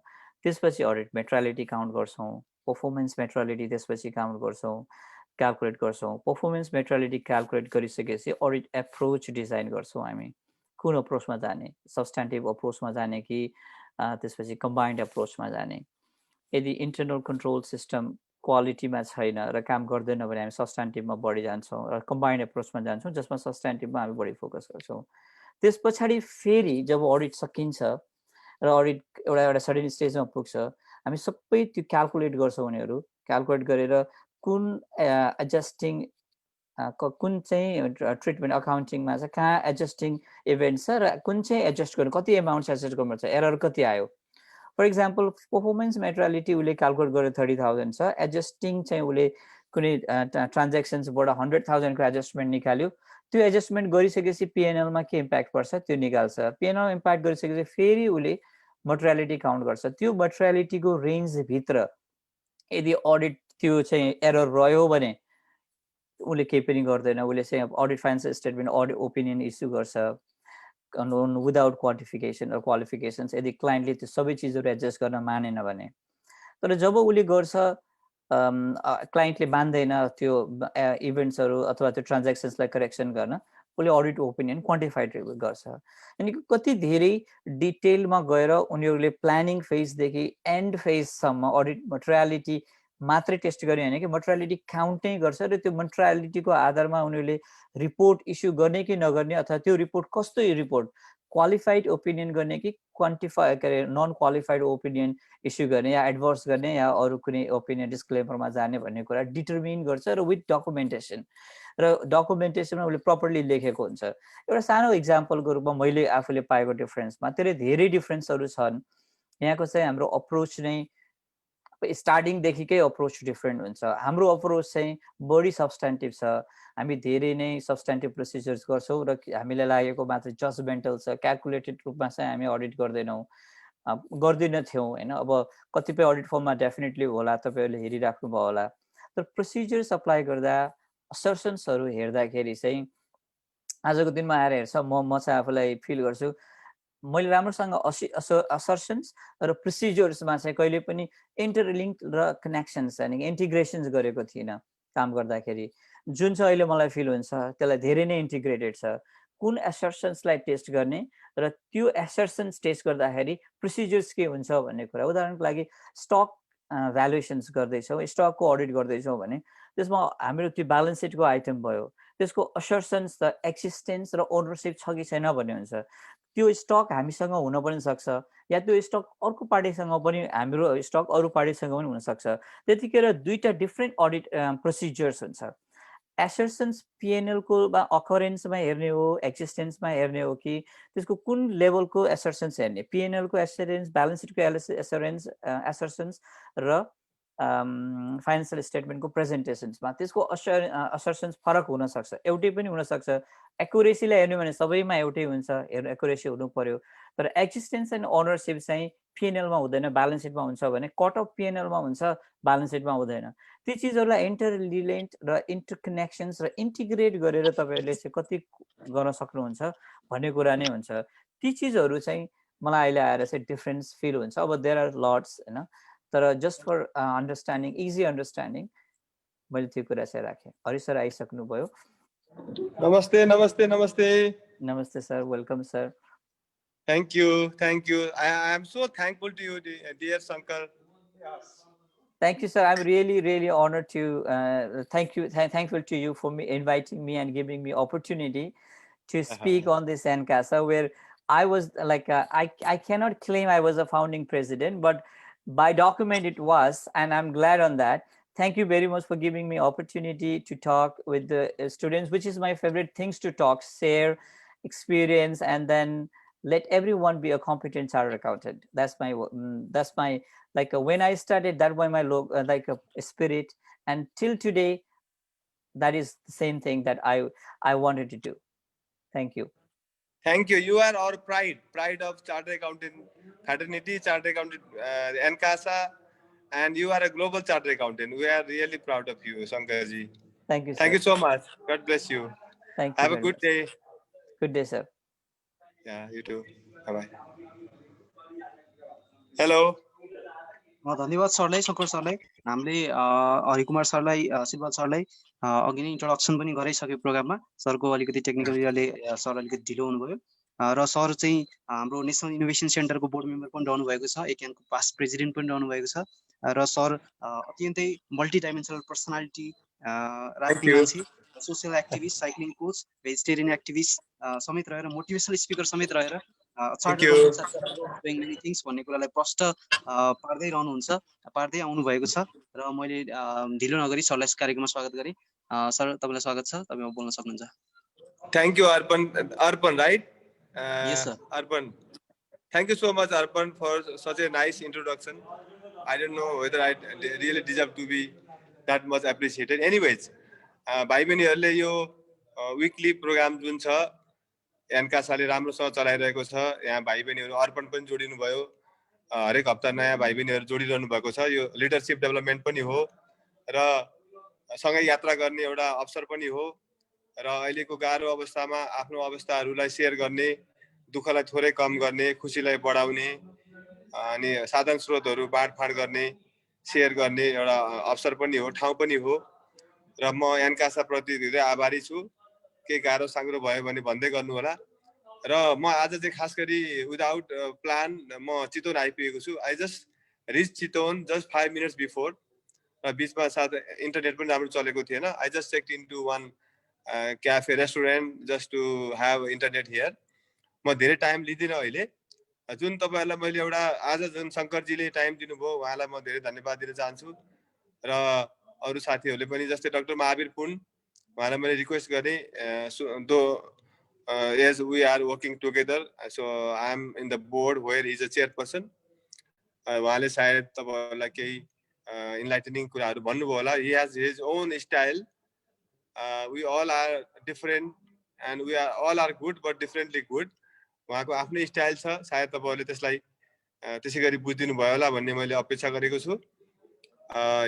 [SPEAKER 4] त्यसपछि अडिट मेटेरियालिटी काउन्ट गर्छौँ पर्फर्मेन्स मेटेरियालिटी त्यसपछि काउन्ट गर्छौँ क्यालकुलेट गर्छौँ, पर्फर्मेन्स मेटेरियलिटी क्यालकुलेट गरिसकेपछि अडिट एप्रोच डिजाइन गर्छौँ हामी। कुन अप्रोचमा जाने, सब्सटेन्टिभ अप्रोचमा जाने कि त्यसपछि कम्बाइन्ड अप्रोचमा जाने। यदि इन्टरनल कन्ट्रोल सिस्टम क्वालिटीमा छैन र काम गर्दैन भने हामी सब्सटेन्टिभमा बढी जान्छौँ र कम्बाइन्ड अप्रोचमा जान्छौँ जसमा सब्सटेन्टिभमा हामी बढी फोकस गर्छौँ। त्यस पछाडि फेरि जब अडिट सकिन्छ र अडिट एउटा सर्टेन स्टेजमा पुग्छ, हामी सबै त्यो क्यालकुलेट गर्छौँ। उनीहरू क्यालकुलेट गरेर कुन एडजस्टिङ कुन चाहिँ ट्रिटमेन्ट अकाउन्टिङमा चाहिँ कहाँ एडजस्टिङ इभेन्ट छ र कुन चाहिँ एडजस्ट गर्नु, कति एमाउन्ट एडजस्ट गर्नुपर्छ, एरर कति आयो। फर इक्जाम्पल पर्फर्मेन्स मेटेरियलिटी उसले क्यालकुलेट गरेर 30,000 छ, एडजस्टिङ चाहिँ उसले कुनै ट्रान्जेक्सन्सबाट 100,000 को एडजस्टमेन्ट निकाल्यो। त्यो एडजस्टमेन्ट गरिसकेपछि पिएनएलमा के इम्प्याक्ट पर्छ त्यो निकाल्छ। पिएनएल इम्प्याक्ट गरिसकेपछि फेरि उसले मटेरियलिटी काउन्ट गर्छ। त्यो मटेरियलिटीको रेन्जभित्र यदि अडिट त्यो चाहिँ एरर रह्यो भने उसले केही पनि गर्दैन। उसले चाहिँ audit financial statement audit opinion issue गर्छ विदाउट क्वान्टिफिकेसन र क्वालिफिकेसन्स, यदि क्लाइन्टले त्यो सबै चिजहरू एडजस्ट गर्न मानेन भने। तर जब उसले गर्छ क्लाइन्टले मान्दैन त्यो इभेन्ट्सहरू अथवा त्यो ट्रान्जेक्सन्सलाई करेक्सन गर्न, उसले अडिट ओपिनियन क्वान्टिफाइड गर्छ। अनि कति धेरै डिटेलमा गएर उनीहरूले प्लानिङ फेजदेखि एन्ड फेजसम्म अडिट मटेरियलिटी मात्रै टेस्ट गर्ने होइन कि मटेरियलिटी काउन्ट नै गर्छ र त्यो मटेरियलिटीको आधारमा उनीहरूले रिपोर्ट इस्यु गर्ने कि नगर्ने अथवा त्यो रिपोर्ट कस्तो रिपोर्ट, क्वालिफाइड ओपिनियन गर्ने कि क्वान्टिफाई के अरे नन क्वालिफाइड ओपिनियन इस्यु गर्ने या एडभर्स गर्ने या अरू कुनै ओपिनियन डिस्क्लेमरमा जाने भन्ने कुरा डिटर्मिन गर्छ र विथ डकुमेन्टेसन। र डकुमेन्टेसनमा उसले प्रपरली लेखेको हुन्छ। एउटा सानो इक्जाम्पलको रूपमा मैले आफूले पाएको डिफरेन्समा धेरै डिफरेन्सहरू छन्। यहाँको चाहिँ हाम्रो अप्रोच नै स्टार्टिङदेखिकै अप्रोच डिफ्रेन्ट हुन्छ। हाम्रो अप्रोच चाहिँ बढी सब्सटेन्टिभ छ। हामी धेरै नै सब्सटेन्टिभ प्रोसिजर्स गर्छौँ र हामीलाई लागेको मात्र जजमेन्टल छ, क्यालकुलेटेड रूपमा चाहिँ हामी अडिट गर्दैनौँ, गर्दैनथ्यौँ होइन। अब कतिपय अडिट फर्ममा डेफिनेटली होला, तपाईँहरूले हेरिराख्नुभयो होला। तर प्रोसिजर्स अप्लाई गर्दा असर्सन्सहरू हेर्दाखेरि चाहिँ आजको दिनमा आएर हेर्छ म चाहिँ आफूलाई फिल गर्छु मैले राम्रोसँग असर्सन्स र प्रोसिजर्समा चाहिँ कहिले पनि इन्टरलिङ्क र कनेक्सन्स यानि इन्टिग्रेसन्स गरेको थिइनँ काम गर्दाखेरि। जुन चाहिँ अहिले मलाई फिल हुन्छ त्यसलाई धेरै नै इन्टिग्रेटेड छ। कुन असर्सन्सलाई टेस्ट गर्ने र त्यो असर्सन्स टेस्ट गर्दाखेरि प्रोसिजर्स के हुन्छ भन्ने कुरा। उदाहरणको लागि स्टक भ्यालुएसन्स गर्दैछौँ, स्टकको अडिट गर्दैछौँ भने त्यसमा हाम्रो त्यो ब्यालेन्स सिटको आइटम भयो, त्यसको असर्सन्स त एक्जिस्टेन्स र ओनरसिप छ कि छैन भन्ने हुन्छ। त्यो स्टक हामीसँग हुन पनि सक्छ या त्यो स्टक अर्को पार्टीसँग पनि, हाम्रो स्टक अरू पार्टीसँग पनि हुनसक्छ। त्यतिखेर दुईवटा डिफ्रेन्ट अडिट प्रोसिजर्स हुन्छ। एसर्सन्स पिएनएलको अकरेन्समा हेर्ने हो, एक्जिस्टेन्समा हेर्ने हो कि त्यसको कुन लेभलको एसर्सन्स हेर्ने, पिएनएलको एसरेन्स, ब्यालेन्स सिटको एसर्सन्स र फाइनेन्सियल स्टेटमेन्टको प्रेजेन्टेसन्समा त्यसको असर्सन्स फरक हुनसक्छ, एउटै पनि हुनसक्छ। एकुरेसीलाई हेर्नु भने सबैमा एउटै हुन्छ, एकुरेसी हुनु पर्यो। तर एक्जिस्टेन्स एन्ड ओनरसिप चाहिँ पिएनएलमा हुँदैन, ब्यालेन्स सिटमा हुन्छ भने कट अफ पिएनएलमा हुन्छ, ब्यालेन्स सिटमा हुँदैन। ती चिजहरूलाई इन्टररिलेन्ट र इन्टरकनेक्सन्स र इन्टिग्रेट गरेर तपाईँहरूले चाहिँ कति गर्न सक्नुहुन्छ भन्ने कुरा नै हुन्छ। ती चिजहरू चाहिँ मलाई अहिले आएर चाहिँ डिफ्रेन्स फिल हुन्छ। अब देयर आर लट्स होइन, तर just for understanding, easy understanding मैले त्यो कुरा चाहिँ राखेँ। हरि सर आइसक्नुभयो।
[SPEAKER 7] नमस्ते नमस्ते नमस्ते
[SPEAKER 4] नमस्ते sir, welcome sir.
[SPEAKER 7] Thank you. I am so thankful to you, dear Shankar.
[SPEAKER 4] Thank you, sir. I'm really honored to thankful to you for inviting me and giving me opportunity to speak on this NCASA, where I was like, I cannot claim I was a founding president, but by document it was, and I'm glad on that. Thank you very much for giving me opportunity to talk with the students, which is my favorite things to talk, share experience, and then let everyone be a competent chartered accountant. That's my like when I started, that was my like a spirit, and till today, that is the same thing that I wanted to do. Thank you.
[SPEAKER 7] Thank you. You are our pride of chartered accountant fraternity, chartered accountant NCASA, and you are a global chartered accountant. We are really proud of you, Shankarji.
[SPEAKER 4] Thank you, sir.
[SPEAKER 7] Thank you so much. God bless you.
[SPEAKER 4] Thank you.
[SPEAKER 7] Have a good day.
[SPEAKER 4] Good day, sir.
[SPEAKER 7] Yeah, you too. Bye-bye. Hello.
[SPEAKER 5] धन्यवाद सरलाई, शङ्कर सरलाई। हामीले हरिकुमार सरलाई, शिवपाल सरलाई अघि नै introduction पनि गराइसक्यो प्रोग्राममा। सरको अलिकति टेक्निकल इयरले सर अलिकति ढिलो हुनुभयो र सर चाहिँ हाम्रो नेसनल इनोभेसन सेन्टरको बोर्ड मेम्बर पनि रहनु भएको छ, एकेनको पास्ट प्रेसिडेन्ट पनि रहनु भएको छ र सर अत्यन्तै मल्टी डाइमेन्सनल पर्सनालिटी
[SPEAKER 7] Thank
[SPEAKER 5] राख्ने
[SPEAKER 7] you.
[SPEAKER 5] मान्छे, social activist, cycling coach, vegetarian activist समेत रहेर, मोटिभेसनल स्पिकर समेत रहेर
[SPEAKER 7] Thank you.
[SPEAKER 5] मेनी थिङ्स भन्ने कुरालाई प्रष्ट पार्दै रहनुहुन्छ, पार्दै आउनु भएको छ र मैले ढिलो नगरी सरलाई कार्यक्रममा स्वागत गरेँ। सर तपाईँलाई स्वागत छ, तपाईँ बोल्न सक्नुहुन्छ।
[SPEAKER 7] Thank you, Arpan, right?
[SPEAKER 5] Yes, sir.
[SPEAKER 7] Arpan. Thank you so much, Arpan, for such a nice introduction. I don't know whether I really deserve to be that much appreciated. Anyways, भाइ बहिनीहरूले यो विकली programme जुन छ एनकासाले राम्रोसँग चलाइरहेको छ। यहाँ भाइ बहिनीहरू अर्पण पनि जोडिनु भयो, हरेक हप्ता नयाँ भाइ बहिनीहरू जोडिरहनु भएको छ। यो लिडरसिप डेभलपमेन्ट पनि हो र सँगै यात्रा गर्ने एउटा अवसर पनि हो र अहिलेको गाह्रो अवस्थामा आफ्नो अवस्थाहरूलाई सेयर गर्ने, दुःखलाई थोरै कम गर्ने, खुसीलाई बढाउने अनि साधन स्रोतहरू बाँडफाँड गर्ने, सेयर गर्ने एउटा अवसर पनि हो, ठाउँ पनि हो र म एनकासा प्रति धेरै आभारी छु। केही गाह्रो साङ्ग्रो भयो भने भन्दै गर्नु होला। र म आज चाहिँ खास गरी विदाउट प्लान म चितवन आइपुगेको छु। I just reach Chitwan just 5 minutes before र बिचमा साथ इन्टरनेट पनि राम्रो चलेको थिएन। I just check into one cafe restaurant just to have internet here. म धेरै टाइम लिँदिनँ अहिले। जुन तपाईँहरूलाई मैले एउटा आज जुन शङ्करजीले टाइम दिनुभयो उहाँलाई म धेरै धन्यवाद दिन चाहन्छु र अरू साथीहरूले पनि, जस्तै डाक्टर महावीर पुन, उहाँलाई मैले रिक्वेस्ट गरेँ as we are working together, so I am in the board where he is a chairperson. उहाँले सायद तपाईँहरूलाई केही इन्लाइटनिङ कुराहरू भन्नुभयो होला। he has his own style. We all are different and we are all are good but differently good. उहाँको आफ्नै style छ, सायद तपाईँहरूले त्यसलाई त्यसै गरी बुझिदिनु भयो होला भन्ने मैले अपेक्षा गरेको छु।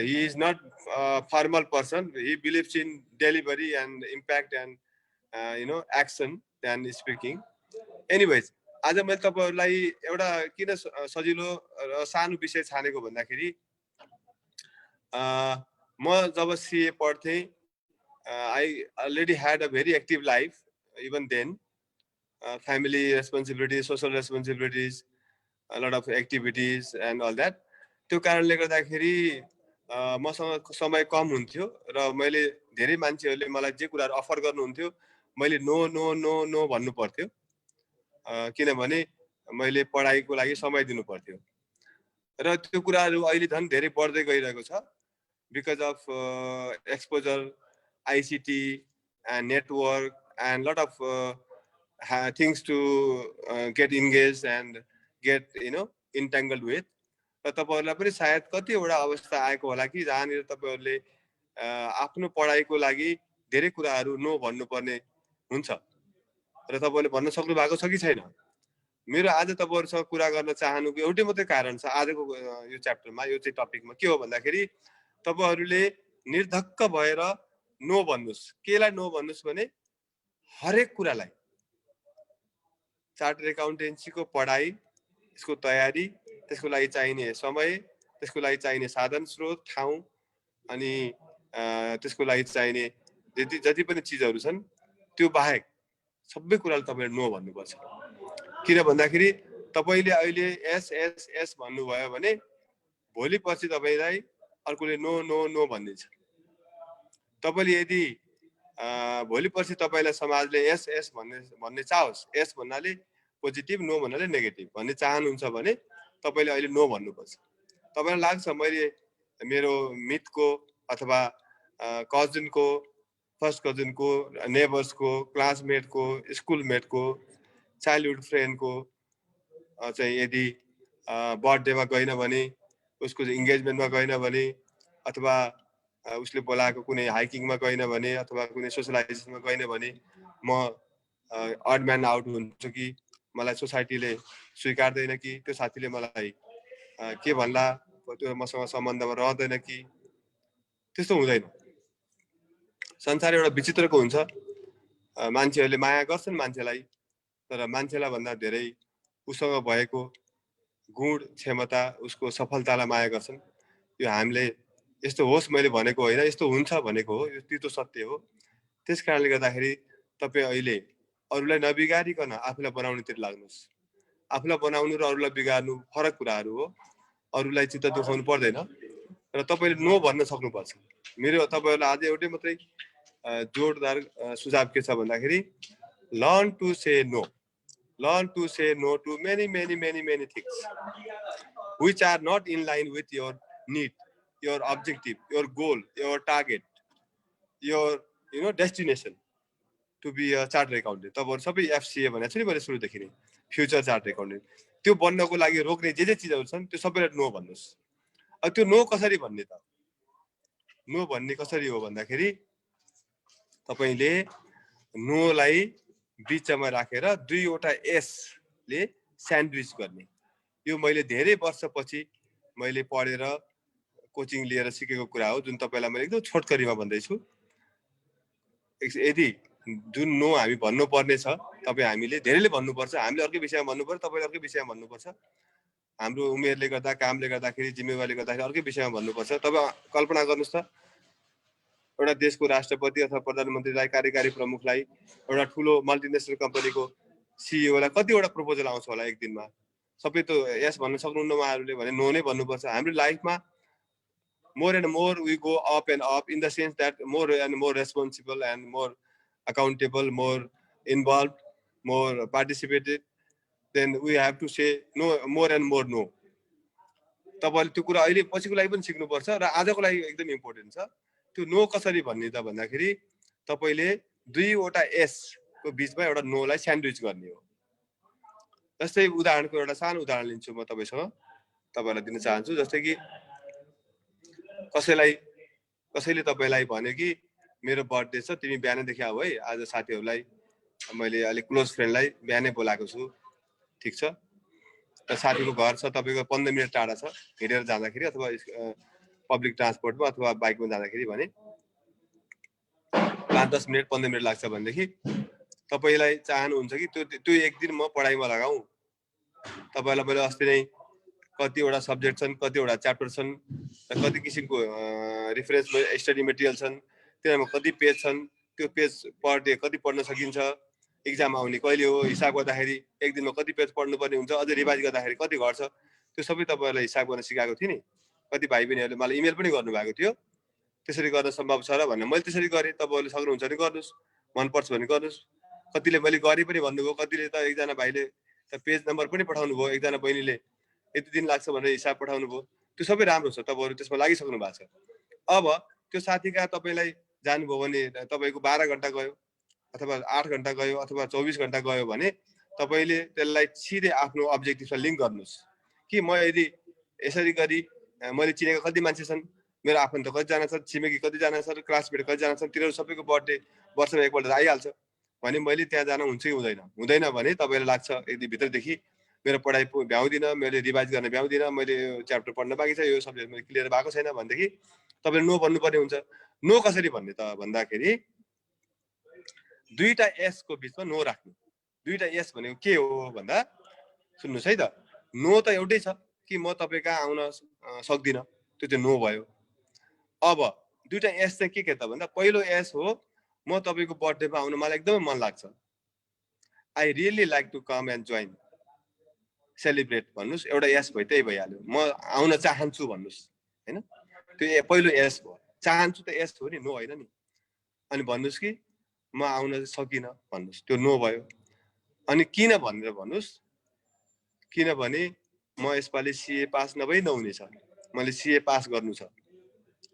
[SPEAKER 7] he is not a formal person. He believes in delivery and impact and action than speaking. Anyways, आज मैले तपाईहरुलाई एउटा किन सजिलो र सानो विषय छानेको भन्दाखेरि म जब सीए पढ्थे, I already had a very active life even then. Family responsibilities, social responsibilities, a lot of activities and all that. त्यो कारणले गर्दाखेरि मसँग समय कम हुन्थ्यो र मैले धेरै मान्छेहरूले मलाई जे कुराहरु अफर गर्नुहुन्थ्यो मैले नो नो नो नो भन्नु पर्थ्यो, किनभने मैले पढाइको लागि समय दिनु पर्थ्यो र त्यो कुराहरु अहिले झन् धेरै बढ्दै गइरहेको छ because of exposure, ICT and network and lot of things to get engaged and get entangled with. र तपाईहरुलाई पनि सायद कतिवटा अवस्था आएको होला कि जहाँनिर तपाईहरुले आफ्नो पढाइको लागि धेरै कुराहरु नो भन्नुपर्ने हुन्छ र तपाईले भन्न सक्नु भएको छ कि छैन। मेरो आज तपाईहरुसँग कुरा गर्न चाहनुको एउटै मात्रै कारण छ आजको यो च्याप्टरमा, यो चाहिँ टपिकमा के हो भन्दाखेरि तपाईहरुले निर्धक्क भएर नो भन्नुस्। केलाई नो भन्नुस् भने हरेक कुरालाई, चार्टर्ड एकाउन्टेन्सीको पढाइ, यसको तयारी, त्यसको लागि चाहिने समय, त्यसको लागि चाहिने साधन स्रोत, ठाउँ अनि त्यसको लागि चाहिने जति पनि चीजहरु छन् त्यो बाहेक सबै कुरालाई तपाईले नो भन्नुपर्छ। किन भन्दाखेरि तपाईले अहिले एस एस एस भन्नुभयो भने भोलि पछि तपाईलाई अर्कोले नो नो नो भनिदिन्छ। तपाईले यदि भोलि पछि तपाईलाई समाजले एस एस भन्ने चाहोस्, एस भन्नाले पोजिटिभ, नो भन्नाले नेगेटिभ भन्ने चाहनुहुन्छ भने तपाईले अहिले नो भन्नुपर्छ। तपाईलाई लाग्छ मैले मेरो मित्रको अथवा कजनको, फर्स्ट कजनको, नेबर्सको, क्लासमेटको, स्कुलमेटको, चाइल्डहुड फ्रेन्डको चाहिँ यदि बर्थडेमा गइन भने, उसको इन्गेजमेन्टमा गइन भने, अथवा उसले बोलाएको कुनै हाइकिङमा गइन भने, अथवा कुनै सोशलाइजेसनमा गइन भने म अड म्यान आउट हुन्छु कि, मलाई सोसाइटीले स्वीकार्दैन कि, त्यो साथीले मलाई के भन्ला, त्यो मसँग सम्बन्धमा रहँदैन कि, त्यस्तो हुँदैन। संसार एउटा विचित्रको हुन्छ। मान्छेहरूले माया गर्छन् मान्छेलाई, तर मान्छेलाई भन्दा धेरै उसँग भएको गुण क्षमता उसको सफलतालाई माया गर्छन्। यो हामीले यस्तो होस् मैले भनेको होइन, यस्तो हुन्छ भनेको हो, यो तितो सत्य हो। त्यस कारणले गर्दाखेरि तपाईँ अहिले अरूलाई नबिगारिकन आफूलाई बनाउनेतिर लाग्नुहोस्। आफूलाई बनाउनु र अरूलाई बिगार्नु फरक कुराहरू हो। अरूलाई चित्त दुखाउनु पर्दैन र तपाईँले नो भन्न सक्नुपर्छ। मेरो तपाईँहरूलाई आज एउटै मात्रै जोरदार सुझाव के छ भन्दाखेरि learn to say no. Learn to say no to many things which are not in line with your need, your objective, your goal, your target, your destination to be a chartered accountant. तपाईहरु सबै FCA भनेको छु नि मैले सुरुदेखि नै, future chartered accountant. त्यो बन्नको लागि रोक्ने जे चीजहरु छन् त्यो सबैलाई नो भन्नुस्। अब त्यो नो कसरी भन्ने त? नो भन्ने कसरी हो भन्दाखेरि तपाईले नो लाई बीचमा राखेर दुईवटा एस ले स्यान्डविच गर्ने। यो मैले धेरै वर्षपछि मैले पढेर कोचिङ लिएर सिकेको कुरा हो, जुन तपाईलाई मैले एकदम छोटकरीमा भन्दैछु। यदि जुन नो हामी भन्नु पर्ने छ, तपाई हामीले धेरैले भन्नुपर्छ, हामीले अर्कै विषयमा भन्नुपर्छ, तपाईले अर्कै विषयमा भन्नुपर्छ। हाम्रो उमेरले गर्दा, कामले गर्दाखेरि, जिम्मेवारीले गर्दाखेरि अर्कै विषयमा भन्नुपर्छ। तपाई कल्पना गर्नुस् त, एउटा देशको राष्ट्रपति अथवा प्रधानमन्त्रीलाई, कार्यकारी प्रमुखलाई, एउटा ठुलो मल्टिनेसनल कम्पनीको सीईओ लाई कतिवटा प्रपोजल आउँछ होला एक दिनमा? सबै त यस भन्न सक्नुहुन्न उहाँहरूले भने नो नै भन्नुपर्छ। हाम्रो लाइफमा more and more we go up and up in the sense that more and more responsible and more accountable, more involved, more participated, then we have to say no, more and more no. तपाईले त्यो कुरा अहिले पछिको लागि पनि सिक्नुपर्छ र आजको लागि एकदम इम्पोर्टेन्ट छ। त्यो नो कसरी भन्ने त भन्दाखेरि तपाईले दुईवटा एस को बीचमा एउटा नो लाई स्यान्डविच गर्ने हो। जस्तै उदाहरणको एउटा सानो उदाहरण लिन्छु म तपाईलाई दिन चाहन्छु। जस्तै कि कसैले तपाईलाई भन्यो कि मेरो बर्थडे छ, तिमी बिहानैदेखि आऊ है, आज साथीहरूलाई मैले अलिक क्लोज फ्रेन्डलाई बिहानै बोलाएको छु, ठीक छ? र साथीको घर छ तपाईको 15 मिनेट टाढा छ, हिँडेर जाँदाखेरि अथवा पब्लिक ट्रान्सपोर्टमा अथवा बाइकमा जाँदाखेरि भने 5-10 मिनेट 15 मिनेट लाग्छ भनेदेखि तपाईलाई चाहनुहुन्छ कि त्यो एक दिन म पढाइमा लगाऊ। तपाईलाई मैले अस्ति नै कतिवटा सब्जेक्ट छन्, कतिवटा च्याप्टर छन्, कति किसिमको रेफरेन्स स्टडी मटेरियल छन्, त्यसमा कति पेज छन्, त्यो पेज पर डे कति पढ्न सकिन्छ, एक्जाम आउने कहिले हो, हिसाब गर्दाखेरि एक दिनमा कति पेज पढ्नु पर्ने हुन्छ, अझै रिभाइज गर्दाखेरि कति घट्छ, त्यो सबै तपाईहरुलाई हिसाब गर्न सिकाएको थिएँ नि। कति भाइ बहिनीहरुले मलाई इमेल पनि गर्नुभएको थियो, त्यसरी गर्न सम्भव छ र भन्ने। मैले त्यसरी गरेँ, तपाईहरुले सक्नुहुन्छ भने गर्नुस्, मन पर्छ भने गर्नुस्। कतिले मैले गरे पनि भन्नुभयो, कतिले त एकजना भाइले त पेज नम्बर पनि पठाउनु भयो, एकजना बहिनीले यति दिन लाग्छ भनेर हिसाब पठाउनु भयो। त्यो सबै राम्रो छ, तपाईहरु त्यसमा लागिसक्नु भएको छ। अब त्यो साथीका तपाईलाई जानुभयो भने तपाईको 12 घण्टा गयो अथवा 8 घण्टा गयो अथवा 24 घण्टा गयो भने तपाईले त्यसलाई सिधै आफ्नो अब्जेक्टिभसँग लिंक गर्नुस् कि म यदि यसरी गरी मैले चिनेको कति मान्छे छन्, मेरो आफन्त कति जना छ, छिमेकी कति जना छ, क्लासमेट कति जना छन्, तिनीहरु सबैको बर्थडे वर्षमा एकपल्ट आइहाल्छ भने मैले त्यहाँ जान हुन्छ कि हुँदैन? हुँदैन भने तपाईलाई लाग्छ यदि भित्रदेखि मेरो पढाइ भ्याउँदिन, मैले रिभाइज गर्न भ्याउँदिन, मैले च्याप्टर पढ्न बाँकी छ, यो सब्जेक्ट मैले क्लियर भएको छैन भनेदेखि तपाईले नो भन्नुपर्ने हुन्छ। नो कसरी भन्ने त भन्दाखेरि दुईटा एस को बीचमा नो राख्नु। दुईटा एस भनेको के हो भन्दा सुन्नुस् है त, नो त एउटै छ कि म तपाईँ कहाँ आउन सक्दिन, त्यो चाहिँ नो भयो। अब दुईटा एस चाहिँ के त भन्दा पहिलो एस हो म तपाईको बर्थडेमा आउन मलाई एकदमै मन लाग्छ, I really like to come and join celebrate भन्नुस्, एउटा एस भयो, त्यही भइहाल्यो। म आउन चाहन्छु भन्नुस् हैन, त्यो पहिलो एस भयो। चाहन्छु त एस हो नि, नो होइन नि। अनि भन्नुस् कि म आउन सकिन भन्नुस्, त्यो नो भयो। अनि किन भनेर भन्नुस्, किनभने म यसपालि सीए पास नभई नहुनेछ, मैले सीए पास गर्नु छ,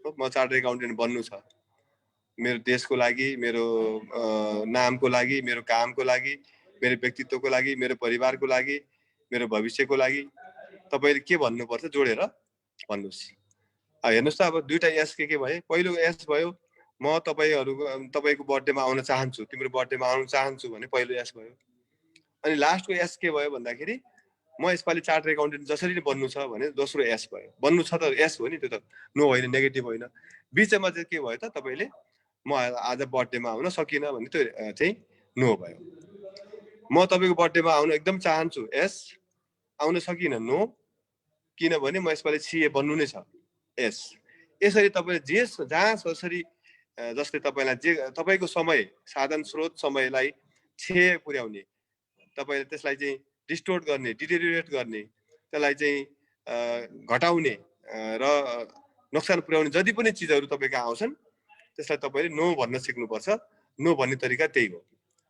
[SPEAKER 7] म चार्टर्ड एकाउन्टेन्ट बन्नु छ, मेरो देशको लागि, मेरो नामको लागि, मेरो कामको लागि, मेरो व्यक्तित्वको लागि, मेरो परिवारको लागि, मेरो भविष्यको लागि तपाईले के भन्नुपर्छ जोडेर भन्नुस्। हेर्नुस् त, अब दुईटा एस के भए? पहिलो एस भयो म तपाईको बर्थडेमा आउन चाहन्छु, तिम्रो बर्थडेमा आउन चाहन्छु भने पहिलो एस भयो। अनि लास्टको एस के भयो भन्दाखेरि म यसपालि चार्टर्ड एकाउन्टेन्ट जसरी नै बन्नु छ भने दोस्रो एस भयो। बन्नु छ त एस हो नि, त्यो त नो होइन, नेगेटिभ होइन। बीचमा चाहिँ के भयो त, तपाईले म आज बर्थडेमा आउन सकिन भने त्यो चाहिँ नो भयो। म तपाईको बर्थडेमा आउन एकदम चाहन्छु एस, आउन सकिन नो, किनभने म यसपालि सिए बन्नु नै छ। यसरी तपाईँले जहाँ जसरी जस्तै तपाईँलाई जे तपाईँको समय साधन स्रोत समयलाई पुर्याउने, तपाईँले त्यसलाई चाहिँ डिस्टोर्ट गर्ने, डिटेरियोरेट गर्ने, त्यसलाई चाहिँ घटाउने र नोक्सान पुर्याउने जति पनि चिजहरू तपाईँको आउँछन् त्यसलाई तपाईँले नो भन्न सिक्नुपर्छ। नो भन्ने तरिका त्यही हो।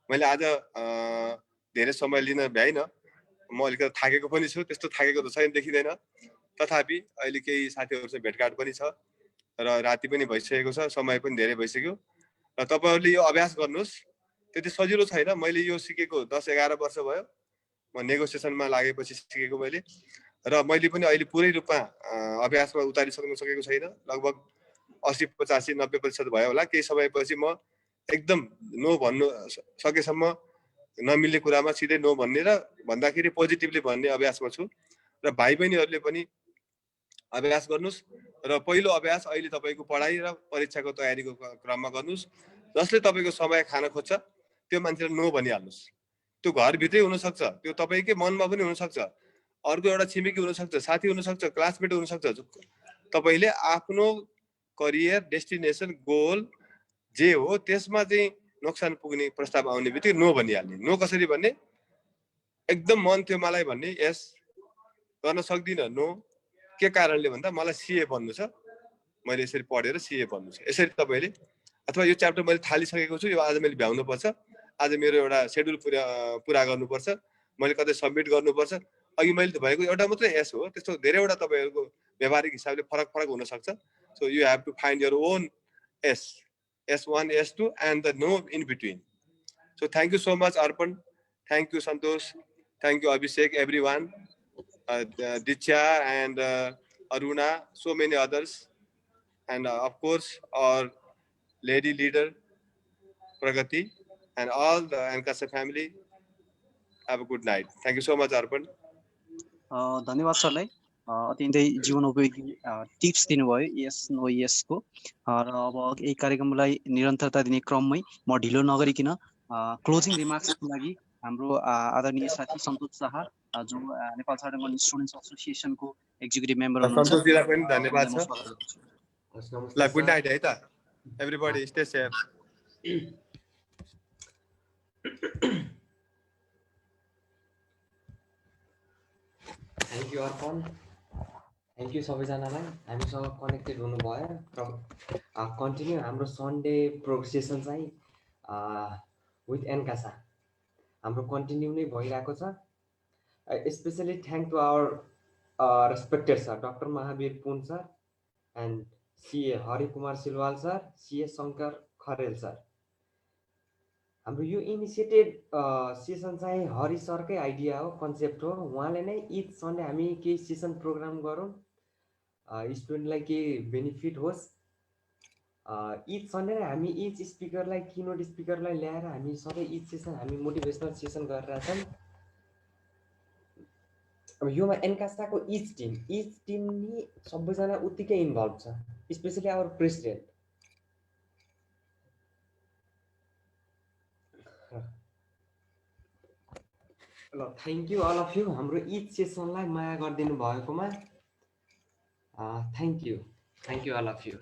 [SPEAKER 7] मैले आज धेरै समय लिन भ्याइनँ, म अलिकति थाकेको पनि छु, त्यस्तो थाकेको त छैन देखिँदैन। तथापि अहिले केही साथीहरूसँग भेटघाट पनि छ र राति पनि भइसकेको छ, समय पनि धेरै भइसक्यो र तपाईँहरूले यो अभ्यास गर्नुहोस्। त्यति सजिलो छैन, मैले यो सिकेको 10-11 वर्ष भयो, म नेगोसिएसनमा लागेपछि सिकेको मैले, र मैले पनि अहिले पुरै रूपमा अभ्यासमा उतारिसक्न सकेको छैन। लगभग 80-85-90% भयो होला। केही समयपछि म एकदम नो भन्नु सकेसम्म नमिल्ने कुरामा सिधै नो भन्ने र भन्दाखेरि पोजिटिभली भन्ने अभ्यासमा छु। र भाइ बहिनीहरूले पनि अभ्यास गर्नुहोस् र पहिलो अभ्यास अहिले तपाईँको पढाइ र परीक्षाको तयारीको क्रममा गर्नुहोस्। जसले तपाईँको समय खान खोज्छ त्यो मान्छेलाई नो भनिहाल्नुहोस्। त्यो घरभित्रै हुनसक्छ, त्यो तपाईँकै मनमा पनि हुनसक्छ, अर्को एउटा छिमेकी हुनसक्छ, साथी हुनसक्छ, क्लासमेट हुनसक्छ। तपाईँले आफ्नो करियर डेस्टिनेसन गोल जे हो त्यसमा चाहिँ नोक्सान पुग्ने प्रस्ताव आउने बित्तिकै नो भनिहाल्ने। नो कसरी भन्ने? एकदम मन थियो मलाई भन्ने, यस गर्न सक्दिनँ, नो। के कारणले भन्दा मलाई सिए बन्नु छ, मैले यसरी पढेर सिए बन्नु छ। यसरी तपाईँले, अथवा यो च्याप्टर मैले थालिसकेको छु, यो आज मैले भ्याउनुपर्छ, आज मेरो एउटा सेड्युल पुरा गर्नुपर्छ, मैले कतै सब्मिट गर्नुपर्छ। अघि मैले भएको एउटा मात्रै एस हो, त्यस्तो धेरैवटा तपाईँहरूको व्यावहारिक हिसाबले फरक हुनसक्छ। So you have to find your own S1, S2 and the no in between. So thank you so much, Arpan. Thank you, Santosh. Thank you, Abhishek, everyone. Dichya and Aruna, so many others. And of course, our lady leader, Pragati, and all the Ankasa family. Have a good night. Thank you so much, Arpan.
[SPEAKER 5] धन्यवाद सरलाई, अत्यन्तै जीवनोपयोगी tips दिनुभयो यस no यसको। र अब यही कार्यक्रमलाई निरन्तरता दिने क्रममै म ढिलो नगरिकन क्लोजिङ रिमार्क्सको लागि हाम्रो आदरणीय साथी सन्तोष शाह, जो नेपाल चार्टर्ड अकाउन्टेन्ट स्टुडेन्ट्स एसोसिएसनको एक्जिक्युटिभ मेम्बर हुनुहुन्छ।
[SPEAKER 7] सन्तोषजीलाई पनि धन्यवाद छ। ल, गुड नाइट है त, everybody stay safe.
[SPEAKER 6] Thank you Arpan, thank you सबैजनालाई हामीसँग कनेक्टेड हुनुभयो र कन्टिन्यू हाम्रो सन्डे प्रोग्रेसन चाहिँ विथ एन्कासा हाम्रो कन्टिन्यू नै भइरहेको छ। Especially thank to our respected sir doctor Mahavir Pun sir and CA Harikumar Silwal sir, सिए शङ्कर खरेल सर। हाम्रो यो इनिसिएटेड सेसन चाहिँ हरि सरकै आइडिया हो, कन्सेप्ट हो। उहाँले नै इच सन्डे हामी केही सेसन प्रोग्राम गरौँ, स्टुडेन्टलाई केही बेनिफिट होस्। इच सन्डे नै हामी इच स्पिकरलाई, किनोट स्पिकरलाई ल्याएर हामी सबै इच सेसन हामी मोटिभेसनल सेसन गरिरहेछौँ। अब योमा एन्कासाको इच टिम नि सबैजना उत्तिकै इन्भल्भ छ, स्पेसली आवर प्रेसिडेन्ट। ल, thank you all of you हाम्रो इच सेसनलाई माया गरिदिनु भएकोमा। Thank you all of you.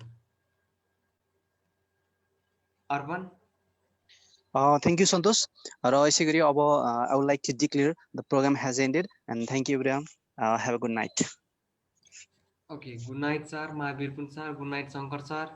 [SPEAKER 6] Arpan,
[SPEAKER 5] thank you Santosh. र यसै गरी अब I would like to declare the programme has ended and thank you everyone. Have a good night.
[SPEAKER 6] Okay, good night sir Mahavir Pun sir, good night Shankar sir.